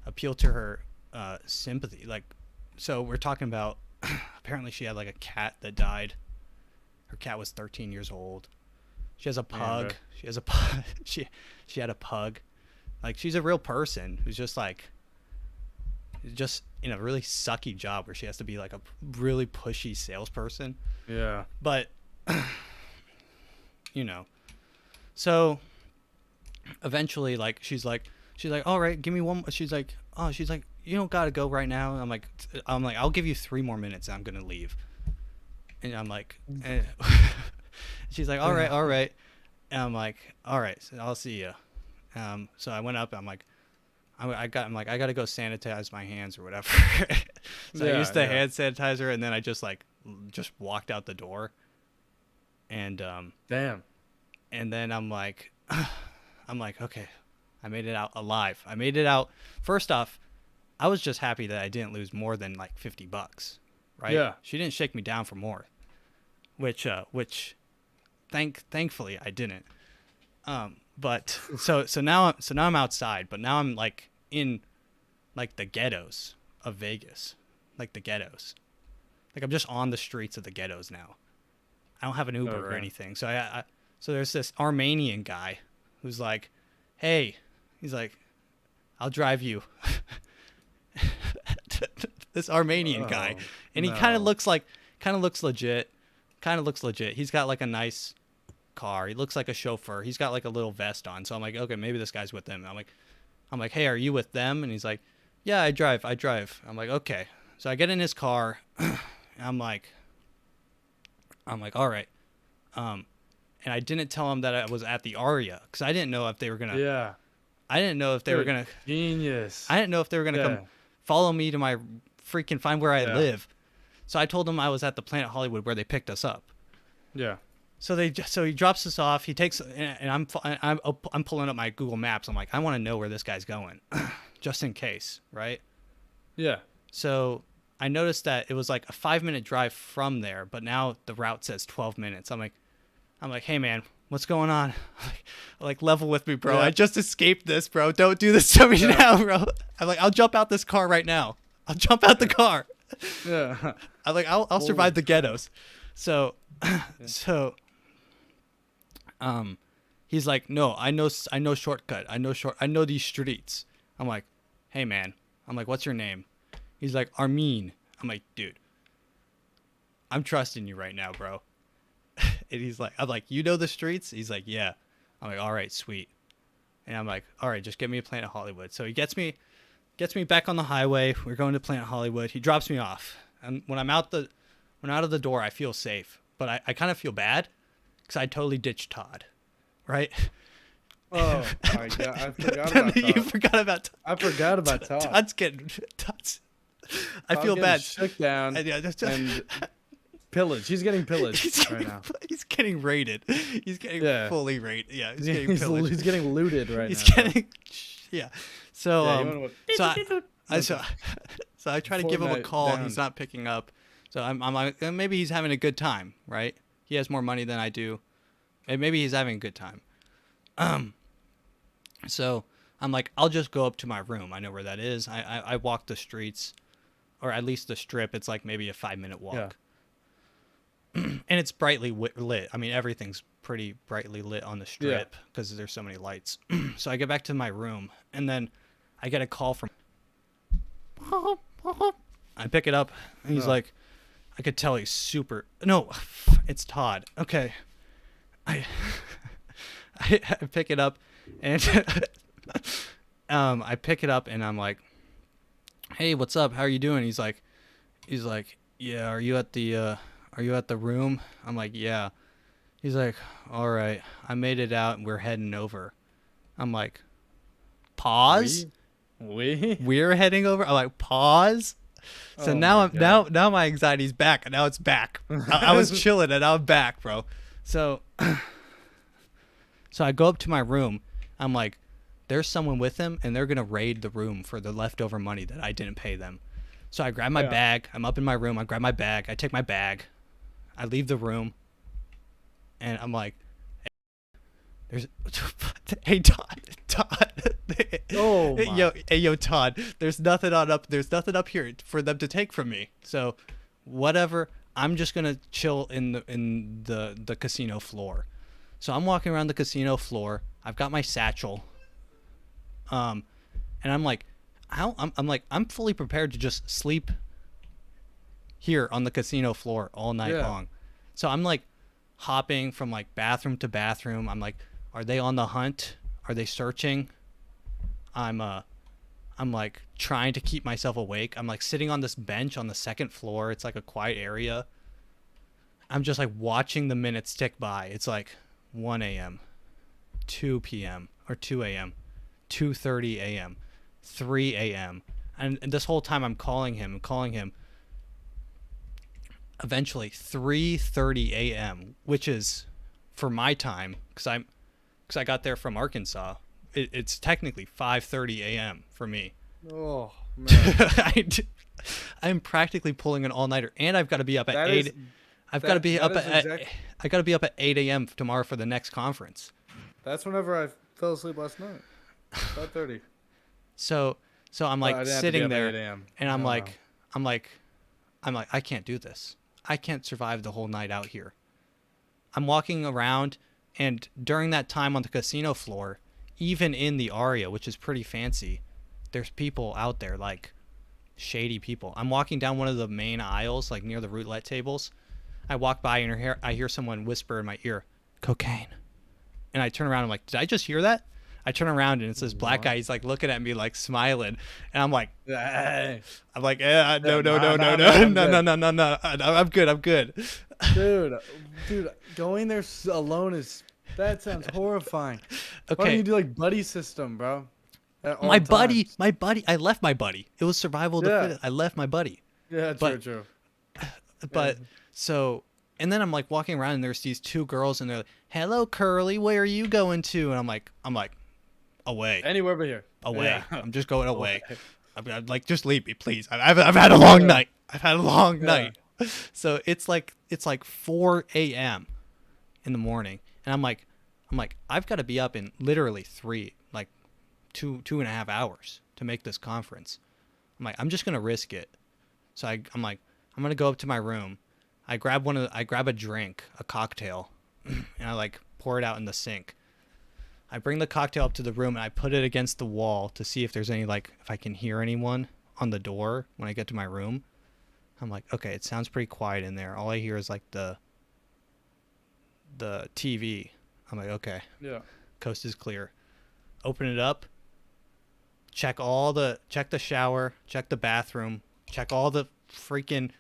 appeal to her sympathy. Like, so we're talking about, apparently she had like a cat that died. Her cat was 13 years old. She has a pug.
Yeah,
she has a pug. She had a pug. Like, she's a real person who's just like, just in a really sucky job where she has to be like a really pushy salesperson.
Yeah.
But you know, so eventually, like she's like, all right, give me one. She's like, you don't gotta go right now. I'm like, I'll give you 3 more minutes and I'm gonna leave. And I'm like, she's like, all right. And I'm like, all right, so I'll see you. So I went up. I'm like, I gotta go sanitize my hands or whatever. So I used the hand sanitizer, and then I just walked out the door. And
Damn.
and then I'm like, okay, I made it out alive. I made it out. First off, I was just happy that I didn't lose more than like $50, right?
Yeah.
She didn't shake me down for more, which thankfully I didn't. But so now I'm outside, but now I'm like in like the ghettos of Vegas, like the ghettos. Like I'm just on the streets of the ghettos now. I don't have an Uber or anything. So so there's this Armenian guy who's like, hey, he's like, I'll drive you. This Armenian guy, and he kind of looks legit. He's got like a nice car. He looks like a chauffeur. He's got like a little vest on. So I'm like, okay, maybe this guy's with them. I'm like, hey, are you with them? And he's like, yeah, I drive. I'm like, okay. So I get in his car. And I'm like, all right. And I didn't tell him that I was at the Aria because I didn't know if they were gonna.
Yeah.
I didn't know if they were gonna.
Genius.
I didn't know if they were gonna come follow me to my freaking find where I live. So I told him I was at the Planet Hollywood where they picked us up.
Yeah.
So he drops us off. He takes, and I'm pulling up my Google Maps. I'm like, I want to know where this guy's going, just in case, right?
Yeah.
So I noticed that it was like a 5-minute drive from there, but now the route says 12 minutes. I'm like, hey man, what's going on? Like level with me, bro.
Yeah.
I just escaped this, bro. Don't do this to me now, bro. I'm like, I'll jump out this car right now. I'll jump out the car.
Yeah.
I'm like, I'll survive the ghettos. So, he's like, no, I know shortcut. I know these streets. I'm like, hey man. I'm like, what's your name? He's like, Armin. I'm like, dude, I'm trusting you right now, bro. And I'm like, you know the streets? He's like, yeah. I'm like, all right, sweet. And I'm like, all right, just get me to Planet Hollywood. So he gets me back on the highway. We're going to Planet Hollywood. He drops me off. And when I'm out of the door, I feel safe. But I kind of feel bad because I totally ditched Todd, right?
Oh my god, I forgot about Todd.
You forgot about Todd.
I forgot about Todd.
Todd's. I feel bad.
Shook down and pillaged. He's getting pillaged right now.
He's getting raided. He's getting fully raided. Yeah, he's getting pillaged.
He's getting looted right
he's
now.
Getting, yeah. So so I try to give him a call.
Down.
He's not picking up. So I'm like, maybe he's having a good time, right? He has more money than I do. And maybe he's having a good time. So I'm like, I'll just go up to my room. I know where that is. I walk the streets, or at least the strip. It's like maybe a 5-minute walk.
Yeah.
And it's brightly lit. I mean, everything's pretty brightly lit on the strip because there's so many lights. So I get back to my room, and then I get a call from. I pick it up, and he's like, I could tell he's super. No, it's Todd. Okay, I pick it up, and I pick it up, and I'm like, hey, what's up? How are you doing? He's like, yeah. Are you at the room? I'm like, yeah. He's like, all right, I made it out, and we're heading over. I'm like, pause. We're heading over. I'm like, pause. So now my anxiety's back, and now it's back. I was chilling, and now I'm back, bro. So I go up to my room. I'm like, there's someone with him, and they're gonna raid the room for the leftover money that I didn't pay them. So I grab my bag. I'm up in my room. I grab my bag. I take my bag. I leave the room, and I'm like, hey Todd.
Oh my.
Yo, Todd. There's nothing up here for them to take from me. So, whatever. I'm just gonna chill in the casino floor. So I'm walking around the casino floor. I've got my satchel. And I'm like, I'm like, I'm fully prepared to just sleep here on the casino floor all night
Yeah.
long. So I'm like hopping from like bathroom to bathroom. I'm like, are they on the hunt? Are they searching? I'm like trying to keep myself awake. I'm like sitting on this bench on the second floor. It's like a quiet area. I'm just like watching the minutes tick by. It's like 1 a.m., 2 p.m. or 2 a.m., 2:30 a.m., 3 a.m. And this whole time I'm calling him. Eventually 3:30 a.m., which is for my time because I got there from Arkansas. It's technically 5:30 a.m. for me.
Oh man.
I'm practically pulling an all-nighter, and I've got to be up at
That
8.
is-
I've got to be
that
up
is
at
exact-
I got to be up at 8 a.m. tomorrow for the next conference.
That's whenever I fell asleep last night. 5:30.
So I'm
Well,
like
I didn't have to be
sitting
up at
there,
8 a.m.
and I'm
No,
like,
no.
I'm like, I can't do this. I can't survive the whole night out here. I'm walking around, and during that time on the casino floor, even in the Aria, which is pretty fancy, there's people out there, like shady people. I'm walking down one of the main aisles, like near the roulette tables. I walk by and I hear someone whisper in my ear, "Cocaine." And I turn around. I'm like, did I just hear that? I turn around and it's this black guy. He's like looking at me, like smiling, and I'm like,
Hey,
yeah, no, I'm good.
dude, going there alone that sounds horrifying. Why don't
Okay,
you do like buddy system, bro? At all
my
times.
buddy, I left my buddy. It was survival of the
Yeah.
fittest. I left my buddy.
Yeah,
but-
true.
But so, and then I'm like walking around and there's these two girls and they're like, "Hello, Curly, where are you going to?" And I'm like, away,
Anywhere but here.
away.
Yeah.
I'm just going away. I'm like, just leave me, please. I've had a long night. I've had a long night. So it's like 4 a.m. in the morning, and I'm like, I've got to be up in literally 2.5 hours to make this conference. I'm like, I'm just gonna risk it. So I'm like, I'm gonna go up to my room. I grab a drink, a cocktail, and I like pour it out in the sink. I bring the cocktail up to the room and I put it against the wall to see if there's any if I can hear anyone on the door when I get to my room. I'm like, okay, it sounds pretty quiet in there. All I hear is like the TV. I'm like, okay,
Yeah.
coast is clear. Open it up. Check the shower, check the bathroom, check all the freaking.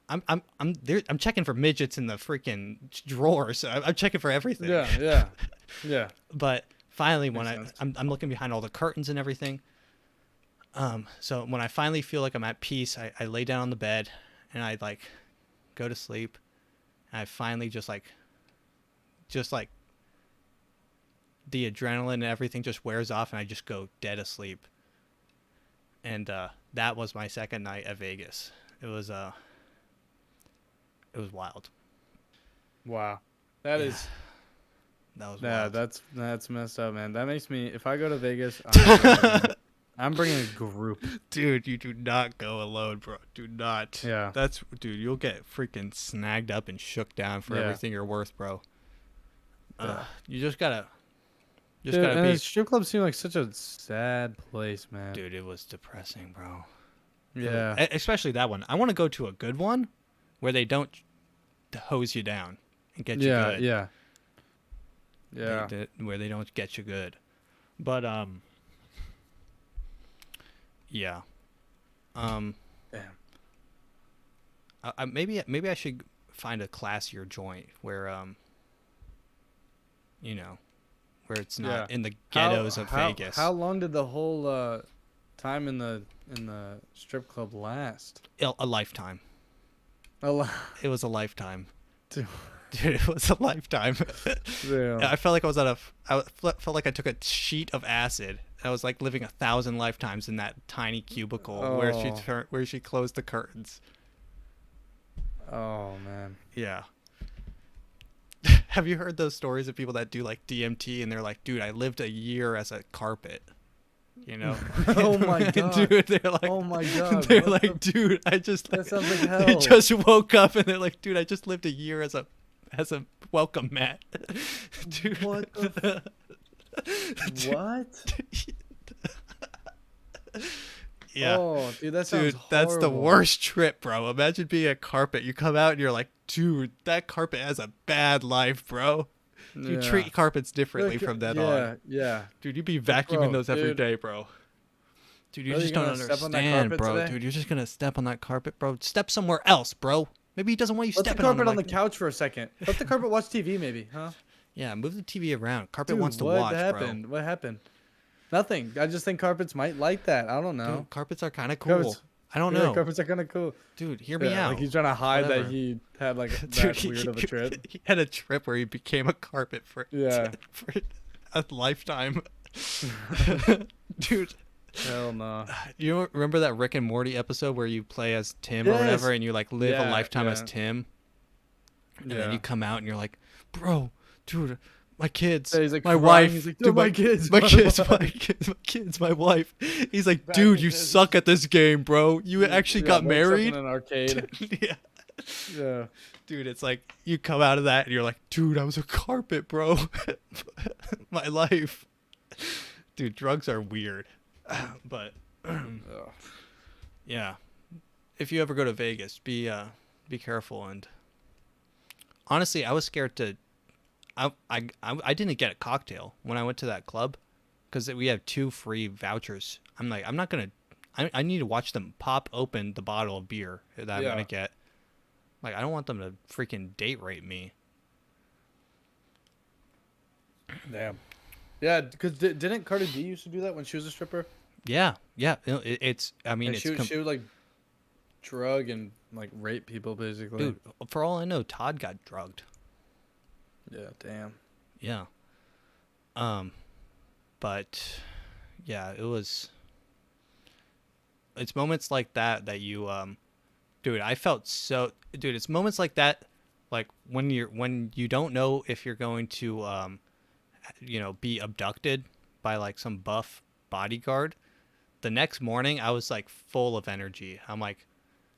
I'm checking for midgets in the freaking drawers. I'm checking for everything.
Yeah.
But finally, when
Makes sense.
I'm looking behind all the curtains and everything. So when I finally feel like I'm at peace, I lay down on the bed and I like go to sleep. And I finally just like the adrenaline and everything just wears off and I just go dead asleep. And that was my second night at Vegas. It was wild.
Wow. That is.
That was
Yeah,
wild.
that's messed up, man. That makes me. If I go to Vegas, I'm bringing a group.
Dude, you do not go alone, bro. Do not.
Yeah.
Dude, you'll get freaking snagged up and shook down for
Yeah.
everything you're worth, bro.
Yeah.
You just gotta
Dude,
gotta
and
be.
the strip club seemed like such a sad place, man.
Dude, it was depressing, bro.
Yeah.
Especially that one. I want to go to a good one where they don't hose you down and get you
Yeah.
good.
Yeah. Yeah.
Where they don't get you good. But yeah.
Damn.
Maybe I should find a classier joint where where it's not in the ghettos of Vegas.
How long did the whole time in the strip club last?
A lifetime.
A lot.
It was a lifetime.
Dude.
Dude, it was a lifetime.
Damn.
I felt like I felt like I took a sheet of acid. I was like living 1,000 lifetimes in that tiny cubicle where she closed the curtains.
Oh man.
Yeah. Have you heard those stories of people that do like DMT and they're like, dude, I lived a year as a carpet, you know?
Oh my god.
Dude, they're like,
Oh my god.
they're
what
like, dude, I just
That sounds like
they
hell.
just woke up and they're like, dude, I just lived a year as a welcome mat. Dude.
What the what?
Yeah.
Oh, dude, that sounds
Dude, that's the
horrible.
worst trip, bro. Imagine being a carpet. You come out and you're like, dude, that carpet has a bad life, bro. You
Yeah.
treat carpets differently
Look,
from then
yeah,
on.
yeah.
Dude, you'd be
Like,
vacuuming
bro,
those every
dude.
day, bro. Dude, you
Really,
just
you
don't
gonna step on that
understand,
carpet
bro.
today?
Dude, you're just gonna step on that carpet, bro. Step somewhere else, bro. Maybe he doesn't want you
Let the
stepping on
carpet
him
on the
like-
couch for a second. Let the carpet watch TV, maybe, huh?
Yeah, move the TV around. Carpet
Dude,
wants to
what
watch,
happened? What happened? Nothing. I just think carpets might like that. I don't
bro.
know.
Dude, carpets are kind of cool.
Carpets-
I don't
Yeah,
know.
carpets are kind of cool.
Dude, hear me
Yeah,
out.
like he's trying to hide
Whatever.
that he had like
Dude,
that weird of a trip.
he had a trip where he became a carpet for
Yeah.
for a lifetime. Dude,
Hell no.
you remember that Rick and Morty episode where you play as Tim or
Yes.
whatever, and you like live a
Yeah,
lifetime as
yeah.
Tim, and then
Yeah.
you come out and you're like, bro, dude, my kids,
Yeah, he's like
my
crying.
wife,
He's like,
dude,
"Dude, my kids,
my
my
kids,
wife."
my kids, my wife. He's like,
Back
dude,
in
you
this-
suck at this game, bro. You actually
Yeah,
got
wakes up
married.
in an arcade.
Yeah.
Yeah.
Dude, it's like you come out of that and you're like, dude, I was a carpet, bro. My life. Dude, drugs are weird. But
Ugh.
yeah. If you ever go to Vegas, be careful. And honestly, I was scared to I didn't get a cocktail when I went to that club because we have 2 free vouchers. I'm like, I'm not gonna I need to watch them pop open the bottle of beer that I'm
Yeah.
gonna get. Like, I don't want them to freaking date rape me.
Damn. Yeah, because didn't Cardi B used to do that when she was a stripper?
Yeah, yeah. It's. I mean,
And
it's.
she would like drug and like rape people basically.
Dude, for all I know, Todd got drugged.
Yeah, damn.
Yeah. But yeah, it was. It's moments like that that you dude, I felt so. Dude, it's moments like that, like when you don't know if you're going to be abducted by like some buff bodyguard. The next morning, I was like full of energy. I'm like,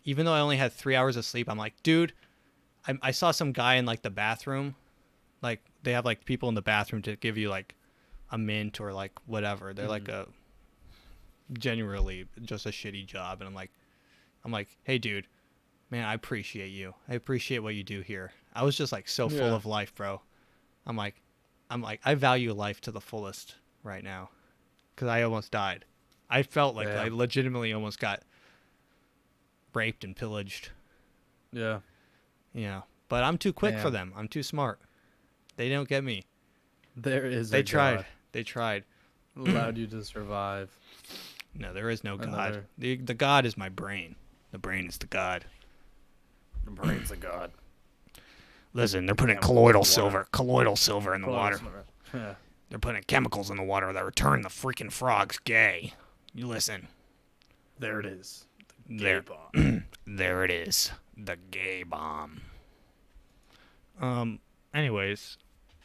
even though I only had 3 hours of sleep, I'm like, dude, I saw some guy in like the bathroom, like they have like people in the bathroom to give you like a mint or like whatever. They're like a genuinely just a shitty job, and I'm like, hey, dude, man, I appreciate you. I appreciate what you do here. I was just like so full
Yeah.
of life, bro. I'm like, I value life to the fullest right now, because I almost died. I felt like I
Damn.
legitimately almost got raped and pillaged.
Yeah.
Yeah, but I'm too quick for
Damn.
them. I'm too smart. They don't get me.
There is
They
a
tried.
God.
They tried.
Allowed you to survive.
No, there is no God.
Another-
The God is my brain. The brain is the God.
The brain's a god.
Listen, they're putting
Chemicals
colloidal silver in the water.
Yeah.
They're putting chemicals in the water that return the freaking frogs gay. You listen.
There it is.
There,
bomb.
there it is. The gay bomb. Anyways,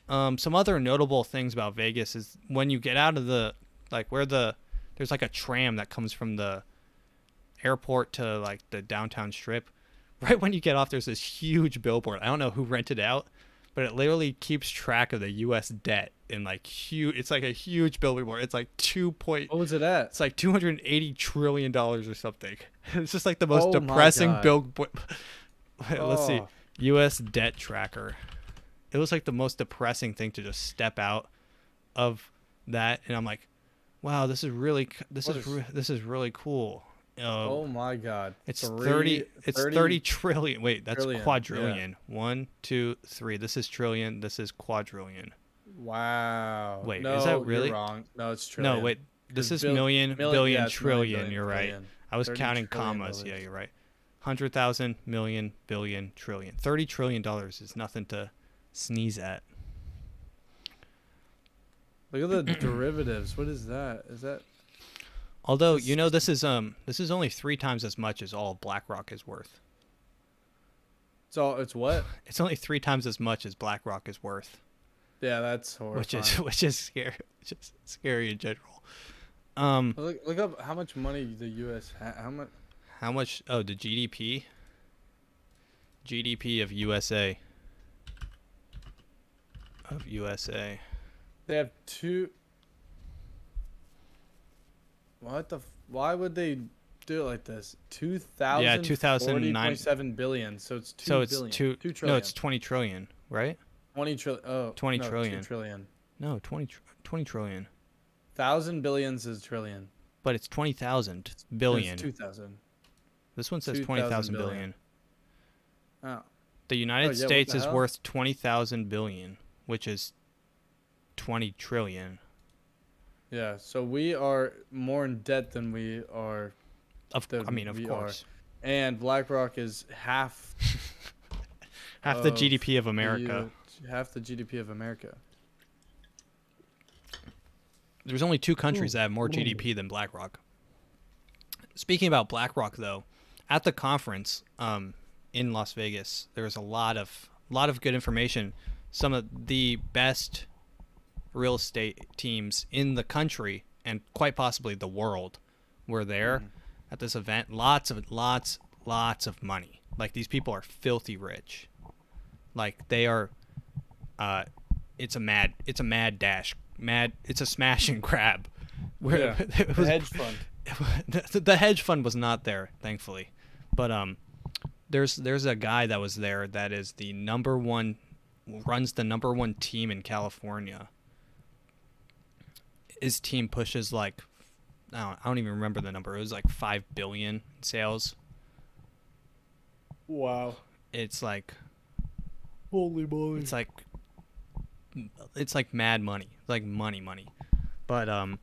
some other notable things about Vegas is when you get out of there's like a tram that comes from the airport to like the downtown strip. Right when you get off, there's this huge billboard. I don't know who rented it out, but it literally keeps track of the U.S. debt in like huge. It's like a huge billboard. It's like
What was it at?
It's like $280 trillion or something. It's just like the most
Oh my
depressing
God.
billboard. Let's see.
Oh.
U.S. debt tracker. It was like the most depressing thing to just step out of that, and I'm like, wow, this is really this is really cool.
Oh my god.
It's
30
30 trillion. Wait, that's
trillion,
quadrillion. 1, 2, 3. This is trillion. This is quadrillion.
Wow.
Wait,
no,
is that really?
You're wrong. No, it's trillion.
No, wait. This is
Bil-
million,
million,
billion,
yeah, it's million,
trillion.
billion,
You're right.
trillion.
I was
30
counting
trillion
commas. Yeah,
dollars.
you're right. 100,000, million, billion, trillion. $30 trillion is nothing to sneeze at.
Look at the derivatives. What is that? Is that
Although, you know, this is only 3 times as much as all BlackRock is worth.
it's what?
It's only 3 times as much as BlackRock is worth,
Yeah, that's horrifying.
which is scary. Which is scary in general.
Look up how much money the U.S. How much?
How much? Oh, the GDP. GDP of USA. Of USA.
They have two. What the? Why would they do it like this.
Yeah, 2009.
2040.7 billion. So it's 2
So it's
billion.
2
2
no,
trillion.
it's 20 trillion, right?
20 trillion. Oh,
20
no,
trillion.
2 trillion.
No, 20 trillion.
1,000 billions is trillion.
But it's 20,000
It's
billion.
2,000.
This one says
2,000
20,000
billion.
billion.
Oh.
The United
yeah, what
States
the
is
hell?
worth 20,000 billion, which is 20 trillion.
Yeah, so we are more in debt than we are.
Of
We
course.
And BlackRock is half
Half the
of
GDP of America.
half the GDP of America.
There's only 2 countries that have more GDP than BlackRock. Speaking about BlackRock, though, at the conference in Las Vegas, there was a lot of good information. Some of the best real estate teams in the country and quite possibly the world were there at this event. Lots of money. Like, these people are filthy rich. Like, they are. It's a mad dash. It's a smash and grab.
Yeah,
It was,
the hedge fund.
the hedge fund was not there, thankfully, but there's a guy that was there that is runs the number one team in California. His team pushes like I don't even remember the number. It was like 5 billion in sales.
Wow.
It's like
Holy moly.
it's like mad money, like money. But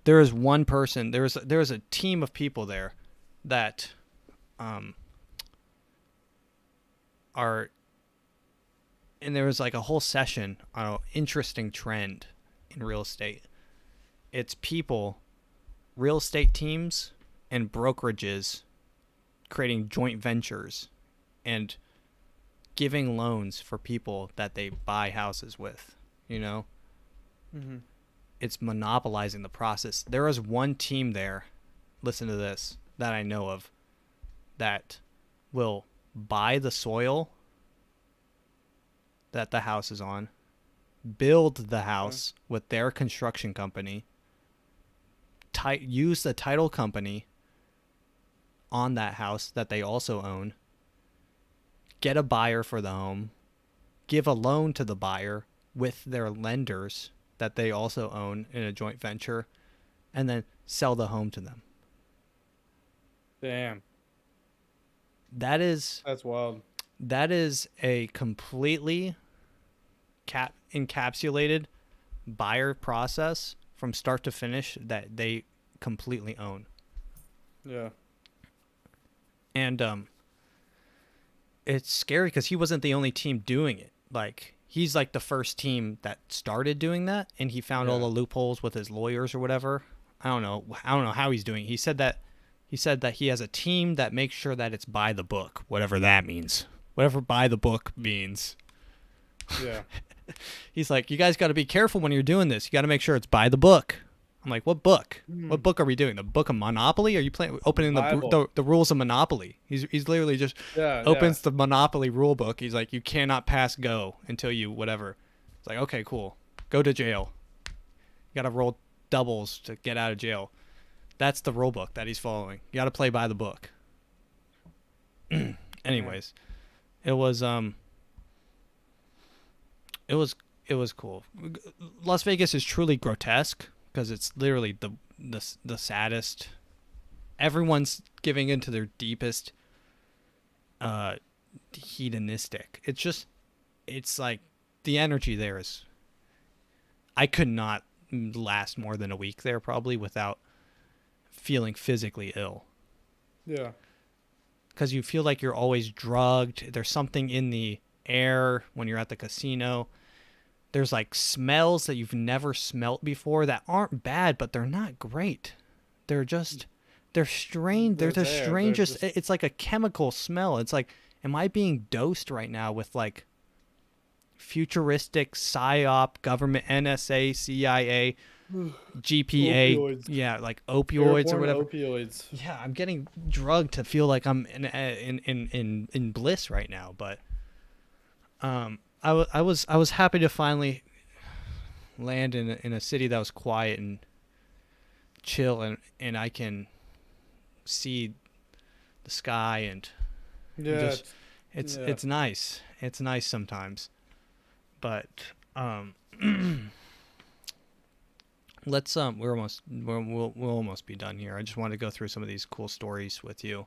there is one person. There was a team of people there that are, and there was like a whole session on an interesting trend in real estate. It's people, real estate teams, and brokerages creating joint ventures and giving loans for people that they buy houses with, you know?
Mm-hmm.
It's monopolizing the process. There is one team there, listen to this, that I know of, that will buy the soil that the house is on, build the house with their construction company, use the title company on that house that they also own, get a buyer for the home, give a loan to the buyer with their lenders that they also own in a joint venture, and then sell the home to them.
Damn.
That's
wild.
That is a completely encapsulated buyer process from start to finish that they completely own.
Yeah.
And it's scary because he wasn't the only team doing it. Like, he's like the first team that started doing that, and he found all the loopholes with his lawyers or whatever. I don't know how he's doing it. He said that he has a team that makes sure that it's by the book, whatever that means. Whatever by the book means.
Yeah.
He's like, you guys got to be careful when you're doing this. You got to make sure it's by the book. I'm like, what book? What book are we doing? The book of Monopoly? Are you opening the rules of Monopoly? He's literally just opens the Monopoly rule book. He's like, you cannot pass go until you whatever. It's like, okay, cool. Go to jail. You got to roll doubles to get out of jail. That's the rule book that he's following. You got to play by the book. Anyways, it was cool. Las Vegas is truly grotesque because it's literally the saddest. Everyone's giving into their deepest hedonistic. It's like the energy there is. I could not last more than a week there probably without feeling physically ill.
Yeah.
Because you feel like you're always drugged. There's something in the air when you're at the casino. There's like smells that you've never smelt before that aren't bad, but they're not great. They're strange. They're the strangest. It's like a chemical smell. It's like, am I being dosed right now with like futuristic psyop government, NSA, CIA, GPA,
Opioids.
yeah, like opioids or whatever.
Opioids.
Yeah, I'm getting drugged to feel like I'm in bliss right now, but I was happy to finally land in a city that was quiet and chill, and I can see the sky, and
Yeah.
just it's nice. It's nice sometimes. But let's we'll almost be done here. I just wanted to go through some of these cool stories with you.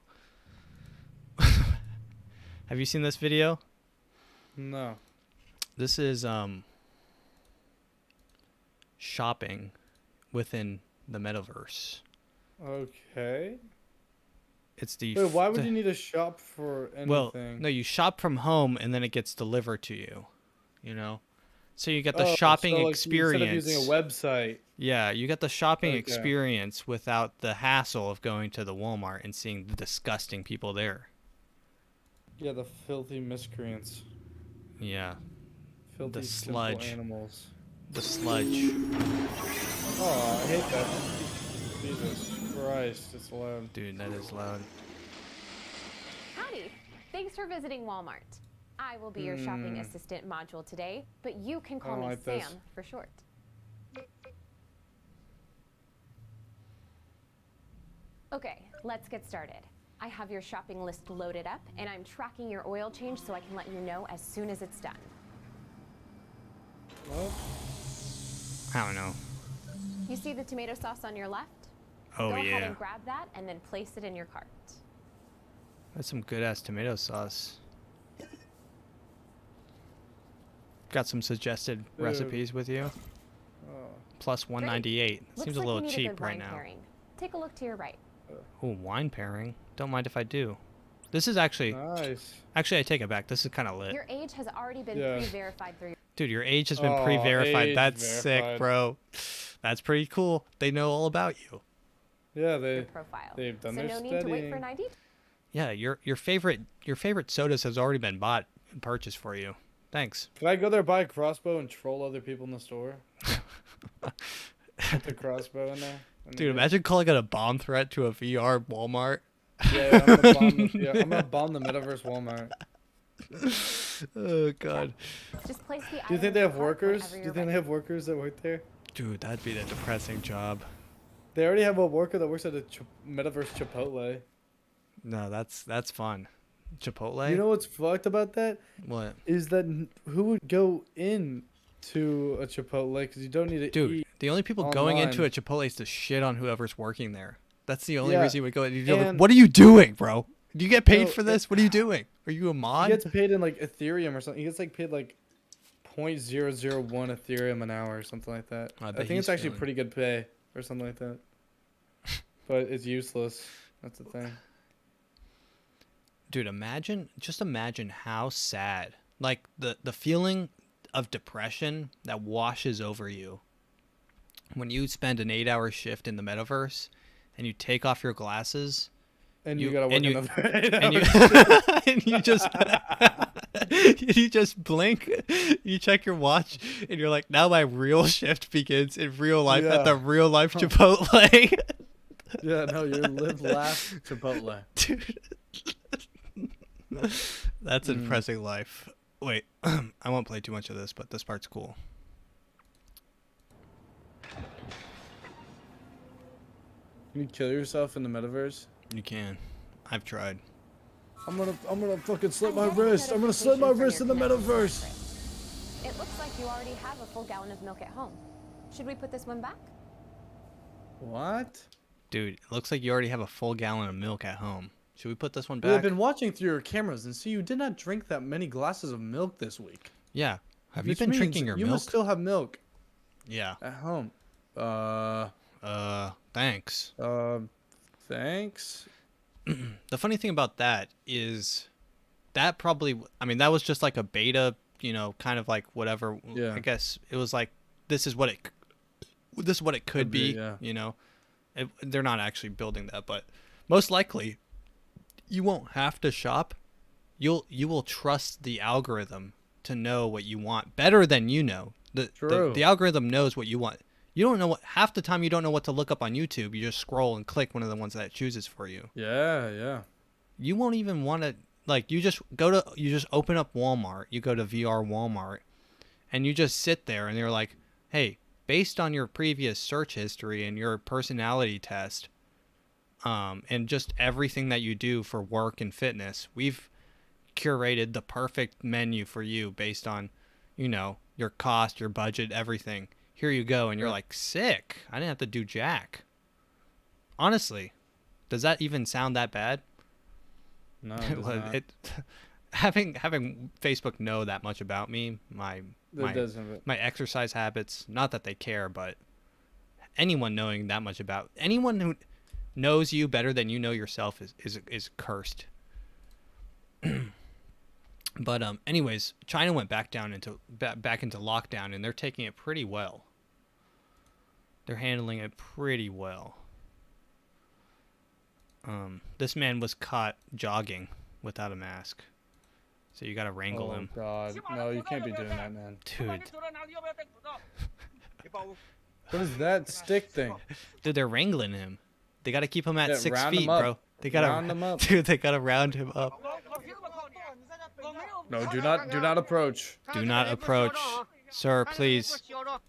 Have you seen this video?
No.
This is shopping within the metaverse.
Okay.
It's the
Wait, why would you need a shop for anything?
well, no, you shop from home and then it gets delivered to you. You know, so you get the shopping
so, like,
experience.
Instead of using a website.
Yeah, you get the shopping
Okay.
experience without the hassle of going to the Walmart and seeing the disgusting people there.
Yeah, the filthy miscreants.
Yeah,
Filthy simple
sludge.
animals.
the sludge.
Oh, I hate that. Jesus Christ, it's loud.
Dude, that is loud.
Howdy! Thanks for visiting Walmart. I will be your shopping assistant module today, but you can call me
like
Sam
this.
for short. Okay, let's get started. I have your shopping list loaded up, and I'm tracking your oil change so I can let you know as soon as it's done.
What?
I don't know.
You see the tomato sauce on your left?
Oh,
Go ahead
yeah.
and grab that and then place it in your cart.
That's some good-ass tomato sauce. Got some suggested
Dude.
recipes with you.
Oh.
Plus 198.
Looks
Seems a
like
little
you need
cheap
good
right
wine
now.
pairing. Take a look to your right.
Ooh, wine pairing. Don't mind if I do. This is actually...
Nice.
Actually, I take it back. This is kind of lit.
Your age has already been
Yeah.
pre-verified through your
Dude, your age has been
Oh,
pre-verified.
age
That's sick,
verified.
bro. That's pretty cool. They know all about you.
Yeah, they
profile.
they've done
So
their
no need to wait for
studying.
an ID.
Yeah, your favorite sodas has already been bought and purchased for you. Thanks.
Can I go there, buy a crossbow, and troll other people in the store? Put the crossbow in there.
Dude, imagine calling it a bomb threat to a VR Walmart.
Yeah, I'm gonna bomb the, I'm gonna bomb the metaverse Walmart.
Oh god.
Just place the
Do you
item
think
in
they
your
have
cart
workers?
whenever
Do you
you're
think they
ready.
have workers that work there?
Dude, that'd be a depressing job.
They already have a worker that works at a metaverse Chipotle.
No, that's fun. Chipotle?
You know what's fucked about that?
What?
Is that who would go in to a Chipotle because you don't need to
Dude,
eat.
the only people going into a
online.
Chipotle is to shit on whoever's working there. That's the only
Yeah,
reason you would go. You'd be like,
and-
what are you doing, bro? Do you get paid
No,
for this? What are you doing? Are you a
He
mod?
gets paid in like Ethereum or something. He gets like paid like 0.001 Ethereum an hour or something like that.
I
I
bet
think it's
he's
actually
feeling-
pretty good pay or something like that. But it's useless. That's the thing.
Dude, just imagine how sad, like the feeling of depression that washes over you when you spend an 8-hour shift in the metaverse and you take off your glasses
And
You-
you gotta work
and you-
another 8
and you
hours.
and you just you just blink, you check your watch, and you're like, now my real shift begins in real life at
Yeah.
the real life Chipotle.
Yeah, no, you're live, laugh, Chipotle.
Dude. That's a depressing life. Wait, I won't play too much of this, but this part's cool.
Can you kill yourself in the metaverse?
You can. I've tried.
I'm gonna fucking slit my
I'm getting
wrist. I'm gonna slit my
notification
wrist
from
in the
your connection
metaverse.
address. It looks like you already have a full gallon of milk at home. Should we put this one back?
What?
Dude, it looks like you already have a full gallon of milk at home. Should we put this one
Well, I've
back?
been watching through your cameras and see you did not drink that many glasses of milk this week.
Yeah. Have you
Which
been
means
drinking your
you
milk?
must still have milk
Yeah.
at home.
Thanks.
Thanks.
The funny thing about that is that probably, I mean, that was just like a beta, kind of like whatever.
Yeah.
I guess it was like, this is what it could
Could be,
be,
yeah.
They're not actually building that, but most likely you won't have to shop. You will trust the algorithm to know what you want better than you know.
True.
The algorithm knows what you want. You don't know half the time you don't know what to look up on YouTube. You just scroll and click one of the ones that it chooses for you.
Yeah.
You won't even want to, you just open up Walmart, you go to VR Walmart, and you just sit there and they're like, hey, based on your previous search history and your personality test, and just everything that you do for work and fitness. We've curated the perfect menu for you based on, your cost, your budget, everything. Here you go. And you're like, sick. I didn't have to do jack. Honestly, does that even sound that bad?
No, it does not.
Having Facebook know that much about me, my exercise habits, not that they care, but anyone knowing that much about anyone who knows you better than you know yourself is cursed. But anyways, China went back into lockdown, and they're taking it pretty well. They're handling it pretty well. This man was caught jogging without a mask, so you gotta wrangle him.
Oh God, no, you can't be doing that, man.
Dude.
What is that stick thing?
Dude, they're wrangling him. They gotta keep him at 6
round
feet,
him up.
bro. They gotta
Round him up.
Dude, they gotta round him up.
No, do not approach.
Do not approach, sir. Please.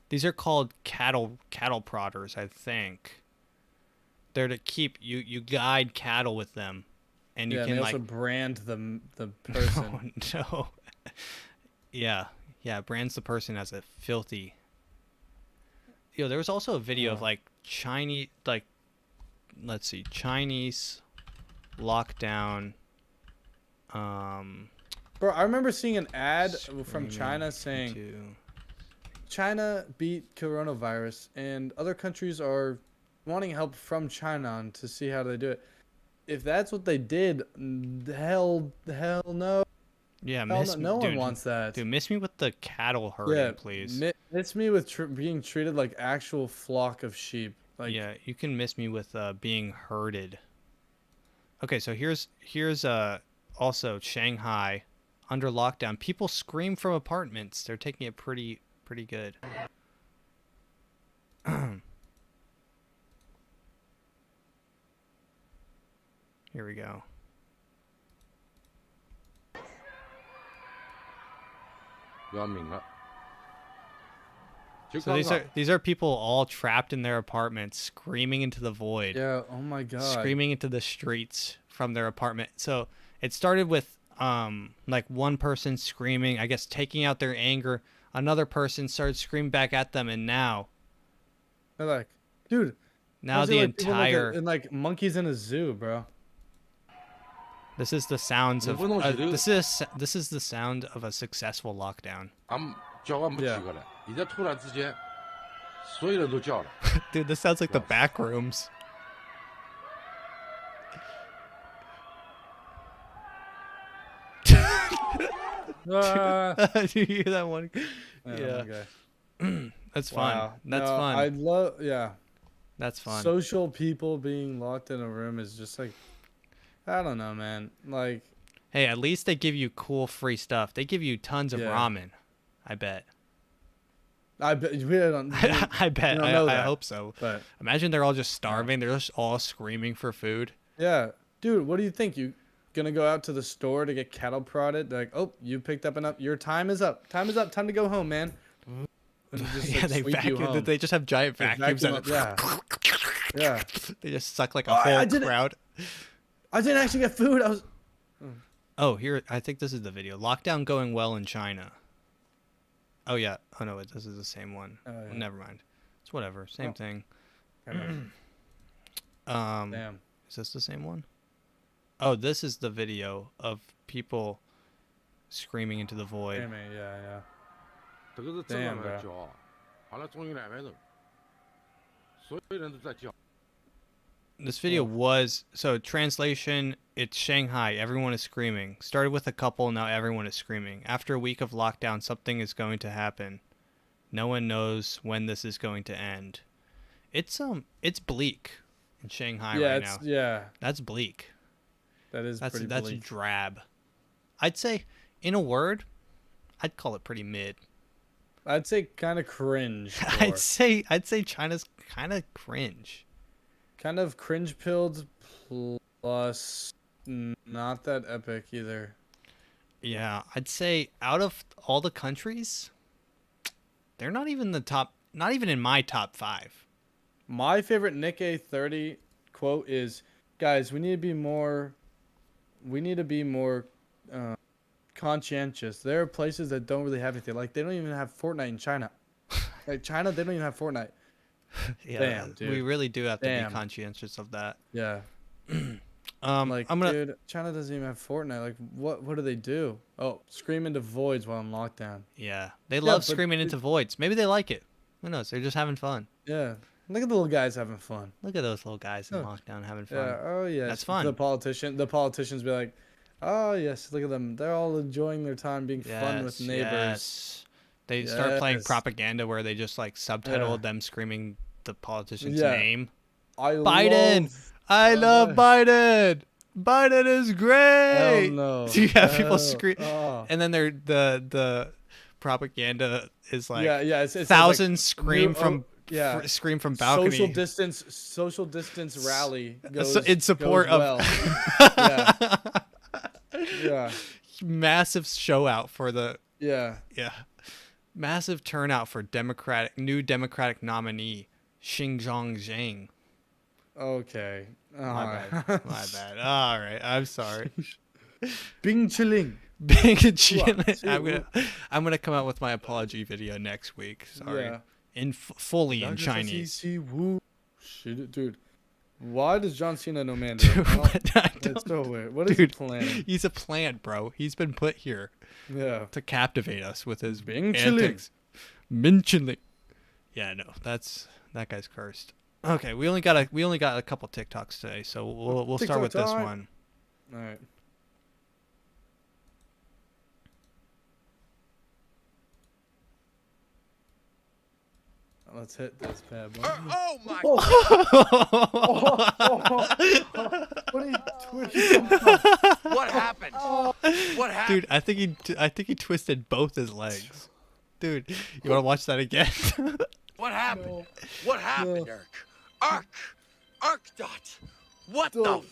These are called cattle prodders, I think. They're to keep you guide cattle with them, and you can
they
like
also brand the person.
No. Yeah, brands the person as a filthy. There was also a video of like Chinese, like, let's see, Chinese lockdown.
Bro, I remember seeing an ad from China saying China beat coronavirus, and other countries are wanting help from China to see how they do it. If that's what they did, hell no.
Yeah,
no one wants that.
Dude, miss me with the cattle herding, please.
Miss me with being treated like actual flock of sheep. Like,
yeah, you can miss me with being herded. Okay, so here's also Shanghai under lockdown. People scream from apartments. They're taking it pretty good. Here we go. So these are people all trapped in their apartments, screaming into the void.
yeah, oh my God.
Screaming into the streets from their apartment. So it started with like one person screaming, I guess taking out their anger. Another person started screaming back at them, and now
They're like, dude.
now the entire
like monkeys in a zoo, bro.
this is the sounds of this is the sound of a successful lockdown. Dude, this sounds like the back rooms. Do you hear that one? Yeah. That's fun.
Wow.
That's
No,
fun. That's fun.
Social people being locked in a room is just like, I don't know, man. Like,
hey, at least they give you cool free stuff. They give you tons of ramen. I bet.
I bet we don't.
I bet.
We don't know
I
that,
hope so.
But
imagine they're all just starving. They're just all screaming for food.
yeah, dude, what do you think? You gonna go out to the store to get cattle prodded? They're like, oh, you picked up enough. Your time is up. Time is up. Time to go home, man. And just,
Yeah,
like,
they
sweep you
vacuum.
home.
They just have giant vacuums.
vacuum
And
up, yeah.
They just suck like a whole crowd.
I didn't actually get food. I was.
Oh, here, I think this is the video. Lockdown going well in China. Oh, yeah. Oh, no, this is the same one.
Yeah.
Never mind. It's whatever. Same thing.
Damn.
Is this the same one? Oh, this is the video of people screaming into the void.
Yeah. Damn, bro.
This video was, so translation, it's Shanghai. Everyone is screaming. Started with a couple, now everyone is screaming. After a week of lockdown, something is going to happen. No one knows when this is going to end. It's bleak in Shanghai right now.
Yeah.
That's bleak.
That's pretty
That's
bleak.
drab. I'd say, in a word, I'd call it pretty mid.
I'd say kind of cringe.
I'd say China's kind of cringe.
Kind of cringe pilled plus not that epic either.
Yeah, I'd say out of all the countries, they're not even not even in my top 5.
My favorite Nikkei 30 quote is, guys, we need to be more. We need to be more conscientious. There are places that don't really have anything. Like they don't even have Fortnite in China. Like China, they don't even have Fortnite.
Yeah,
Damn, dude.
we really do have to
Damn.
be conscientious of that.
Yeah.
Like I'm gonna.
Dude, China doesn't even have Fortnite. Like, what do they do? Oh, scream into voids while in lockdown.
Yeah, they love
but
screaming into voids. Maybe they like it. Who knows? They're just having fun.
Yeah. Look at the little guys having fun.
Look at those little guys in
Oh.
lockdown having fun.
Yeah. Oh, yes.
That's fun.
The politicians be like, oh, yes, look at them. They're all enjoying their time being fun with neighbors.
Yes. They start playing
Yes.
propaganda where they just like subtitled
Yeah.
them screaming the politician's
Yeah.
name.
Biden.
I love Biden. Biden is great.
Hell no.
Do you have people
Hell-
scream?
oh.
And then the propaganda is like
Yeah. It's
thousands
like,
scream from
yeah.
scream from balcony.
Social distance rally goes
in support
goes
of
well. yeah. Yeah.
massive show out for the
Yeah.
massive turnout for new Democratic nominee Xing Zhang.
Okay.
My bad. My bad. All right. I'm sorry.
Bing chilling.
Being a I'm gonna come out with my apology video next week. Sorry.
Yeah.
Fully in Chinese.
Shit, dude. Why does John Cena know Mandarin? It's so weird. What is he planning?
He's a plant, bro. He's been put here
Yeah.
to captivate us with his
Bing
antics. Min chilling. Yeah, no, that guy's cursed. Okay, we only got a couple TikToks today, so we'll start with this
TikTok
one.
All right. Let's hit this bad boy.
Oh my!
What are you twisting?
What happened? What happened?
Dude, I think he twisted both his legs. Dude, you want to watch that again?
What happened? What happened, Irk? Irk Dot. What the?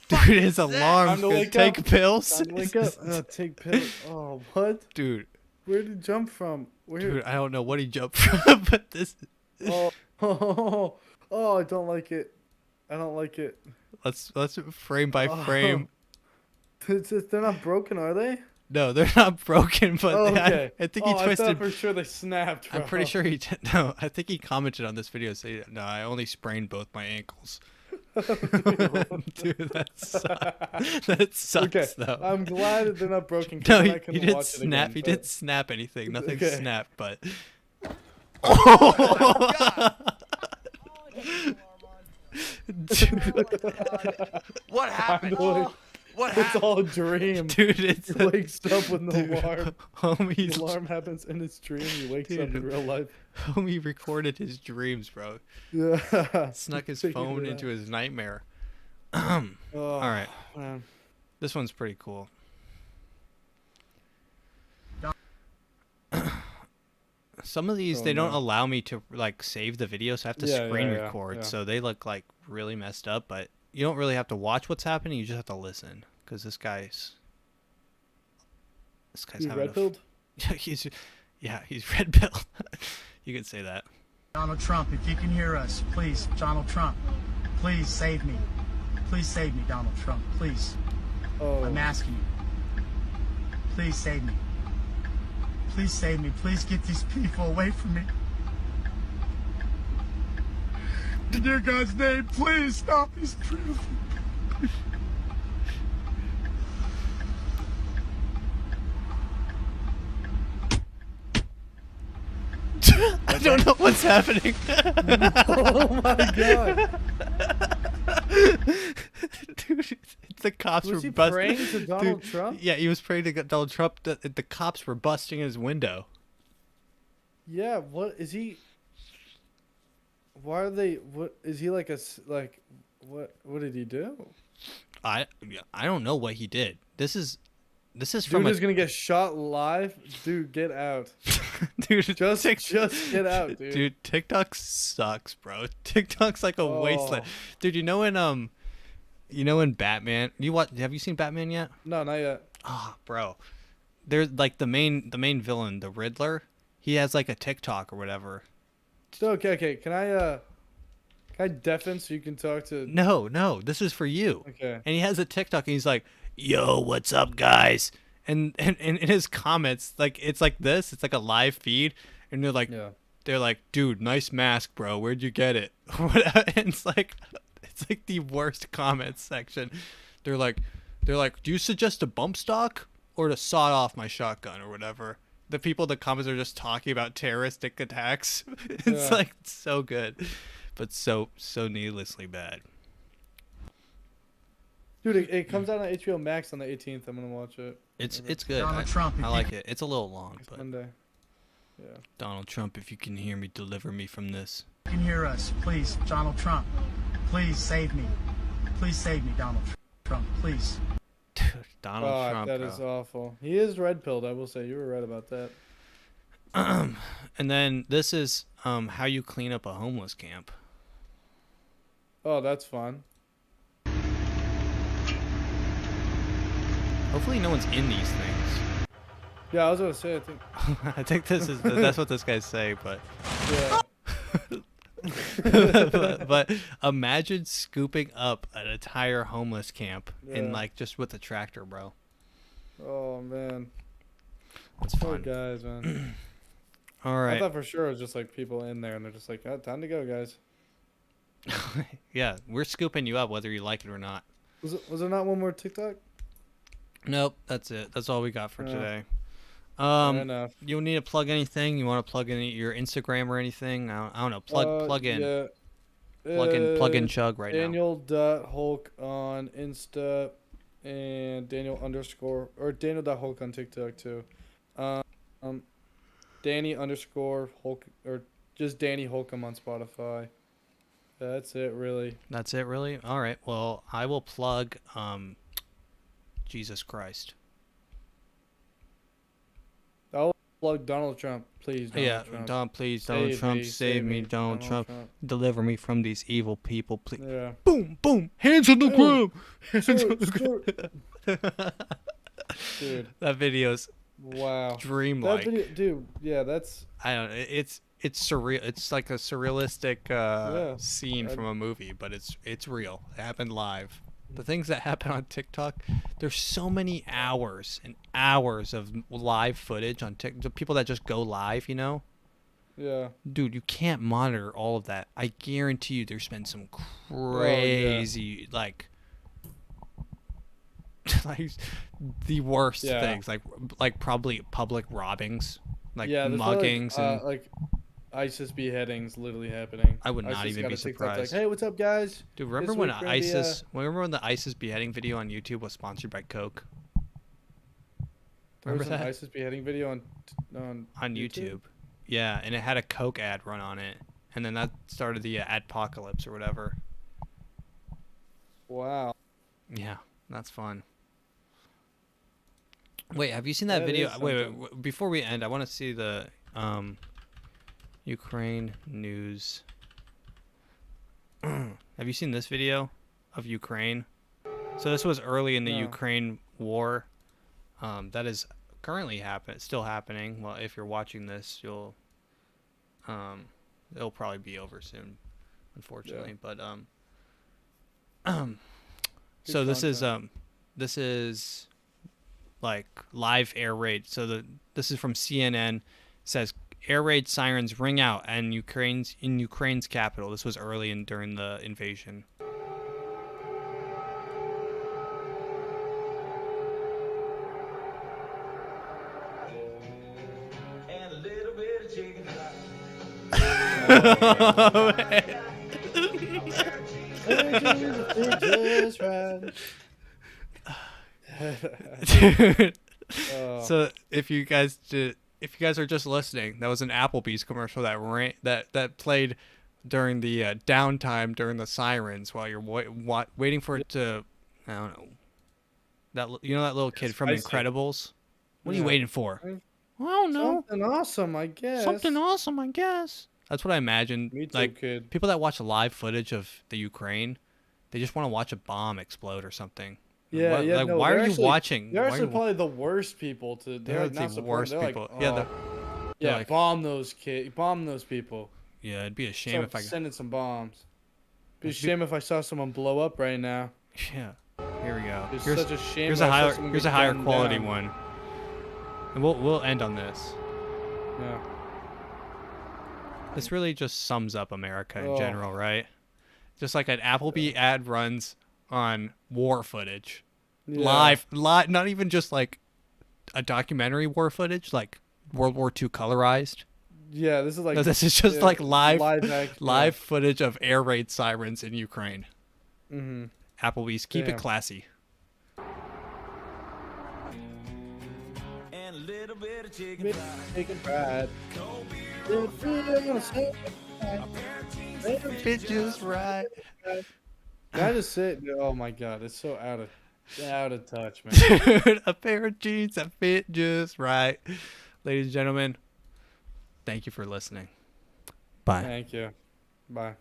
Dude, his alarm
Time to
could
wake
take
up.
pills.
Time to wake up. Take pills. Oh, what?
Dude,
Where did he jump from? Where?
dude, I don't know what he jumped from, but this.
Oh, I don't like it. I don't like it.
Let's frame by frame.
They're not broken, are they?
No, they're not broken, but
Oh, okay.
I think he
I
twisted.
thought for sure they snapped.
I'm
bro.
pretty sure he did. No, I think he commented on this video saying, "No, I only sprained both my ankles." Dude, that sucks. That sucks,
Okay,
though.
I'm glad that they're not broken. 'cause
No,
then I
he
couldn't
didn't
watch it
snap.
again,
He
but-
didn't snap anything. Nothing
Okay.
snapped, but.
What happened?
Like,
What
it's
happened?
all a dream.
Dude, it's
He wakes up with an alarm.
homie.
The alarm happens in his dream. He wakes up in
Dude.
real life.
Homie recorded his dreams, bro.
Yeah.
Snuck his
Figured
phone
it
into his nightmare.
Oh,
All right,
man.
this one's pretty cool. Some of these
Oh,
they don't
no.
allow me to like save the video, so I have to
Yeah,
screen
yeah,
record.
yeah.
So they look like really messed up, but you don't really have to watch what's happening. You just have to listen because this guy's
You
having
red pilled?
he's red pilled. You could say that.
Donald Trump, if you can hear us, please, Donald Trump, please save me. Please save me, Donald Trump, please.
Oh.
I'm asking you. Please save me. Please save me. Please get these people away from me. In dear God's name, please stop these people.
I don't know what's happening.
Oh my god.
Dude, the cops
Was
were
he
busting.
praying to Donald Trump?
Yeah, he was praying to Donald Trump. The cops were busting his window.
Yeah, what is he? Why are they? What is he like? What did he do?
I don't know what he did. This is
Dude
from
is gonna get shot live. Dude, get out.
dude.
Just get out, dude.
Dude, TikTok sucks, bro. TikTok's like a wasteland.
Oh.
Dude, you know in Batman, have you seen Batman yet?
No, not yet.
Ah, bro. There's like the main villain, the Riddler. He has like a TikTok or whatever.
So, okay. Can Can I deafen so you can talk to?
No, this is for you.
Okay.
And he has a TikTok and he's like, "Yo, what's up, guys?" And in his comments, like it's like this, it's like a live feed, and
Yeah.
they're like, "Dude, nice mask, bro. Where'd you get it?" And it's like the worst comments section. They're like, "Do you suggest a bump stock or to sawed off my shotgun or whatever?" The people in the comments are just talking about terroristic attacks. It's
Yeah.
like so good, but so needlessly bad.
Dude, it comes out on HBO Max on the 18th. I'm gonna watch it.
It's good.
Donald Trump,
I like it. It's a little long,
Next
but
Monday. Yeah.
Donald Trump, if you can hear me, deliver me from this.
you can hear us, please, Donald Trump, please save me. Please save me, Donald Trump, please.
Dude, Donald
God,
Trump,
that
bro.
is awful. He is red pilled. I will say you were right about that.
And then this is how you clean up a homeless camp.
Oh, that's fun.
Hopefully no one's in these things.
Yeah, I was gonna say. I think.
I think that's what this guy's saying, but
Yeah.
but imagine scooping up an entire homeless camp in
Yeah.
like just with a tractor, bro.
Oh man.
That's
Poor
fun.
guys, man.
All
I
right.
thought for sure it was just like people in there, and they're just like, oh, time to go, guys.
Yeah, we're scooping you up whether you like it or not.
Was there not one more TikTok?
Nope, that's it. That's all we got for
Yeah.
today.
Fair enough.
You need to plug anything? You want to plug in your Instagram or anything? I don't know. Plug in.
Yeah.
Plug in chug right now.
Daniel.Hulk on Insta and Daniel.Hulk on TikTok too. Danny_Hulk or just Danny Holcomb on Spotify. That's it, really.
That's it, really? All right. Well, I will plug Jesus Christ.
I'll plug Donald Trump, please. Trump.
Please, Donald Trump, save me. Donald Trump, deliver me from these evil people, please.
Yeah.
Boom, boom, hands on the ground. Hands on the ground.
Dude,
That video's
wow. That
dreamlike.
video, dude. Yeah, that's
I don't know. It's surreal. It's like a surrealistic scene
I-
from a movie, but it's real. It happened live. The things that happen on TikTok, there's so many hours and hours of live footage on TikTok. The people that just go live, you know?
yeah.
Dude, you can't monitor all of that. I guarantee you there's been some
Oh,
crazy, like the worst
Yeah.
things. Like probably public robbings, like
Yeah, there's probably,
muggings and
like ISIS beheadings literally happening.
I would not
ISIS
even
got
be
a TikTok
surprised.
Like, hey, what's up, guys?
Dude, remember
This
when
week we're gonna be,
remember when the ISIS beheading video on YouTube was sponsored by Coke?
There
Remember
was an
that?
ISIS beheading video on
On YouTube. Yeah, and it had a Coke ad run on it. And then that started the adpocalypse or whatever.
Wow.
Yeah, that's fun. Wait, have you seen that
That
video?
is
Wait,
something.
before we end, I want to see the Ukraine news. Have you seen this video of Ukraine? So this was early in the
No.
Ukraine war. That is currently still happening. Well, if you're watching this, it'll probably be over soon, unfortunately. But so this is like live air raid. So this is from CNN. It says air raid sirens ring out and Ukraine's capital. This was early during the invasion.
And a little bit of chicken fried.
Just right.
Dude.
Oh.
So if you guys are just listening, that was an Applebee's commercial that played during the downtime during the sirens while you're waiting for it to, I don't know, that little kid from
spicy.
Incredibles. What are you
Yeah.
waiting for? I don't know.
Something awesome, I guess.
Something awesome, I guess. That's what I imagine.
Me too,
Like
kid.
people that watch live footage of the Ukraine, they just want to watch a bomb explode or something.
Yeah, yeah.
Like,
no,
why
they're
are you
actually-
watching?
They're
Why are
actually
you-
probably the worst people to.
They're
like, not
the
supporting-
worst
they're like,
people.
"Oh,
Yeah,
yeah.
like-
Bomb those kids. Bomb those people.
yeah, it'd be a shame
Start
if I
sending some bombs. Be a shame if I saw someone blow up right now.
Yeah. Here we go.
It's
Here's
such a shame.
here's
that
a
I saw
higher
someone
here's a
get
higher
gunned
quality
down.
one. And we'll end on this.
Yeah.
This really just sums up America in
Oh.
general, right? Just like an Applebee ad runs on war footage.
Yeah.
Live, not even just like a documentary war footage, like World War II colorized.
Yeah, this is like.
No, this is just
yeah,
like live
action,
footage of air raid sirens in Ukraine.
Yeah. Mm-hmm.
Applebee's, keep
Damn.
it classy.
And a little bit of chicken fried.
Chicken fried.
Bitches, right?
That is it. Oh my god, it's so out of touch, man.
Dude, a pair of jeans that fit just right. Ladies and gentlemen, thank you for listening. Bye.
Thank you. Bye.